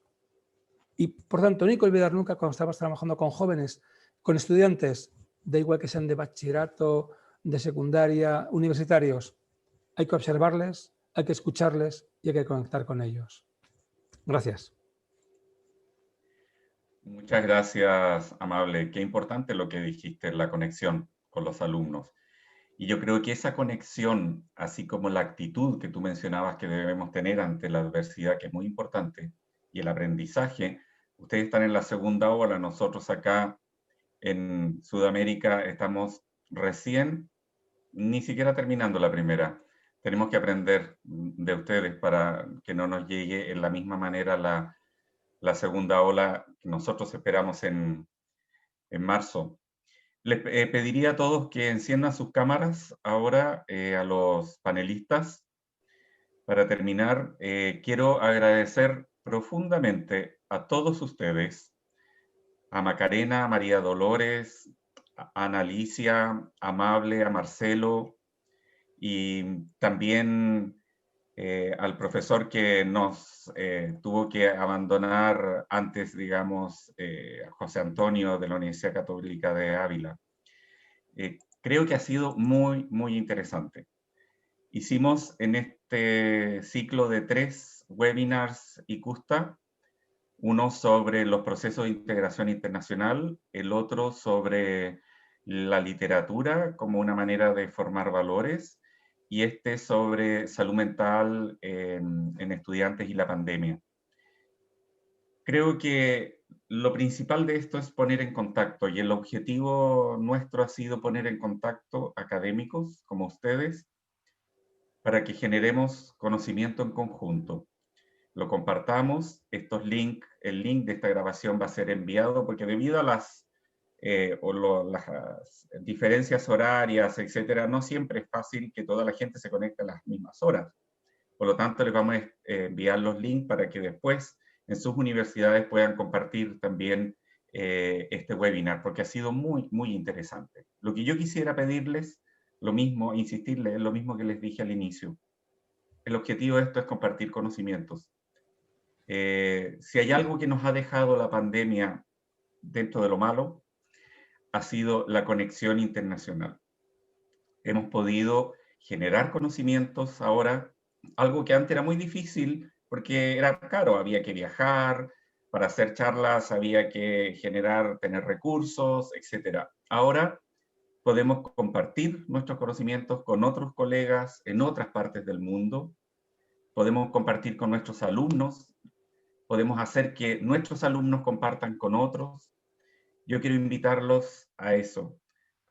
Y, por tanto, no hay que olvidar nunca cuando estamos trabajando con jóvenes, con estudiantes, da igual que sean de bachillerato, de secundaria, universitarios, hay que observarles, hay que escucharles y hay que conectar con ellos. Gracias.
Muchas gracias, Amable. Qué importante lo que dijiste, la conexión con los alumnos. Y yo creo que esa conexión, así como la actitud que tú mencionabas que debemos tener ante la adversidad, que es muy importante, y el aprendizaje, ustedes están en la segunda ola, nosotros acá en Sudamérica estamos recién, ni siquiera terminando la primera. Tenemos que aprender de ustedes para que no nos llegue en la misma manera la segunda ola que nosotros esperamos en marzo. Les pediría a todos que enciendan sus cámaras ahora a los panelistas. Para terminar, quiero agradecer profundamente a todos ustedes, a Macarena, a María Dolores, a Ana Alicia, a Amable, a Marcelo y también al profesor que nos tuvo que abandonar antes, digamos, a José Antonio de la Universidad Católica de Ávila. Creo que ha sido muy, muy interesante. Hicimos en este ciclo de 3 webinars ICUSTA, uno sobre los procesos de integración internacional, el otro sobre la literatura como una manera de formar valores, y este sobre salud mental en estudiantes y la pandemia. Creo que lo principal de esto es poner en contacto, y el objetivo nuestro ha sido poner en contacto académicos como ustedes para que generemos conocimiento en conjunto. Lo compartamos, el link de esta grabación va a ser enviado porque debido a las diferencias horarias, etcétera, no siempre es fácil que toda la gente se conecte a las mismas horas. Por lo tanto, les vamos a enviar los links para que después en sus universidades puedan compartir también este webinar, porque ha sido muy, muy interesante. Lo que yo quisiera pedirles, lo mismo, insistirles, lo mismo que les dije al inicio. El objetivo de esto es compartir conocimientos. Si hay algo que nos ha dejado la pandemia dentro de lo malo, ha sido la conexión internacional. Hemos podido generar conocimientos ahora, algo que antes era muy difícil porque era caro, había que viajar, para hacer charlas había que tener recursos, etc. Ahora podemos compartir nuestros conocimientos con otros colegas en otras partes del mundo, podemos compartir con nuestros alumnos, podemos hacer que nuestros alumnos compartan con otros. Yo quiero invitarlos a eso,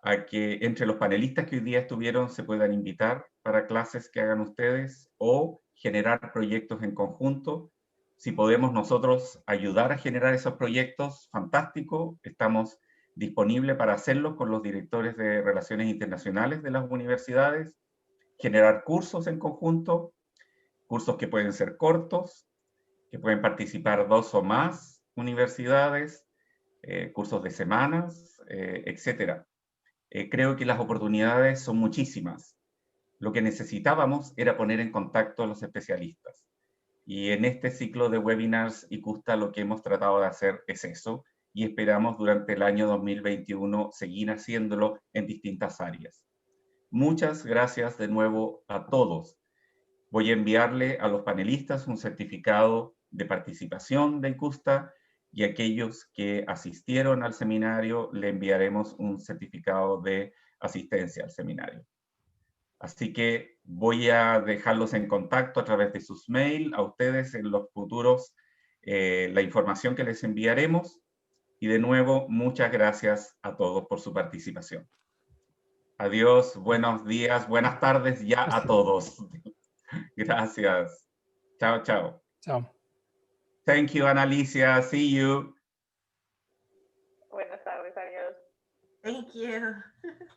a que entre los panelistas que hoy día estuvieron se puedan invitar para clases que hagan ustedes o generar proyectos en conjunto. Si podemos nosotros ayudar a generar esos proyectos, fantástico, estamos disponibles para hacerlo con los directores de Relaciones Internacionales de las universidades, generar cursos en conjunto cursos que pueden ser cortos, que pueden participar 2 o más universidades, cursos de semanas, etc. Creo que las oportunidades son muchísimas. Lo que necesitábamos era poner en contacto a los especialistas. Y en este ciclo de webinars ICUSTA lo que hemos tratado de hacer es eso, y esperamos durante el año 2021 seguir haciéndolo en distintas áreas. Muchas gracias de nuevo a todos. Voy a enviarle a los panelistas un certificado de participación de ICUSTA, y a aquellos que asistieron al seminario le enviaremos un certificado de asistencia al seminario. Así que voy a dejarlos en contacto a través de sus mails, a ustedes en los futuros, la información que les enviaremos. Y de nuevo, muchas gracias a todos por su participación. Adiós, buenos días, buenas tardes ya a todos. Gracias. Chao, chao.
Chao.
Thank you, Analicia. See you.
Buenas tardes, adiós.
Thank you.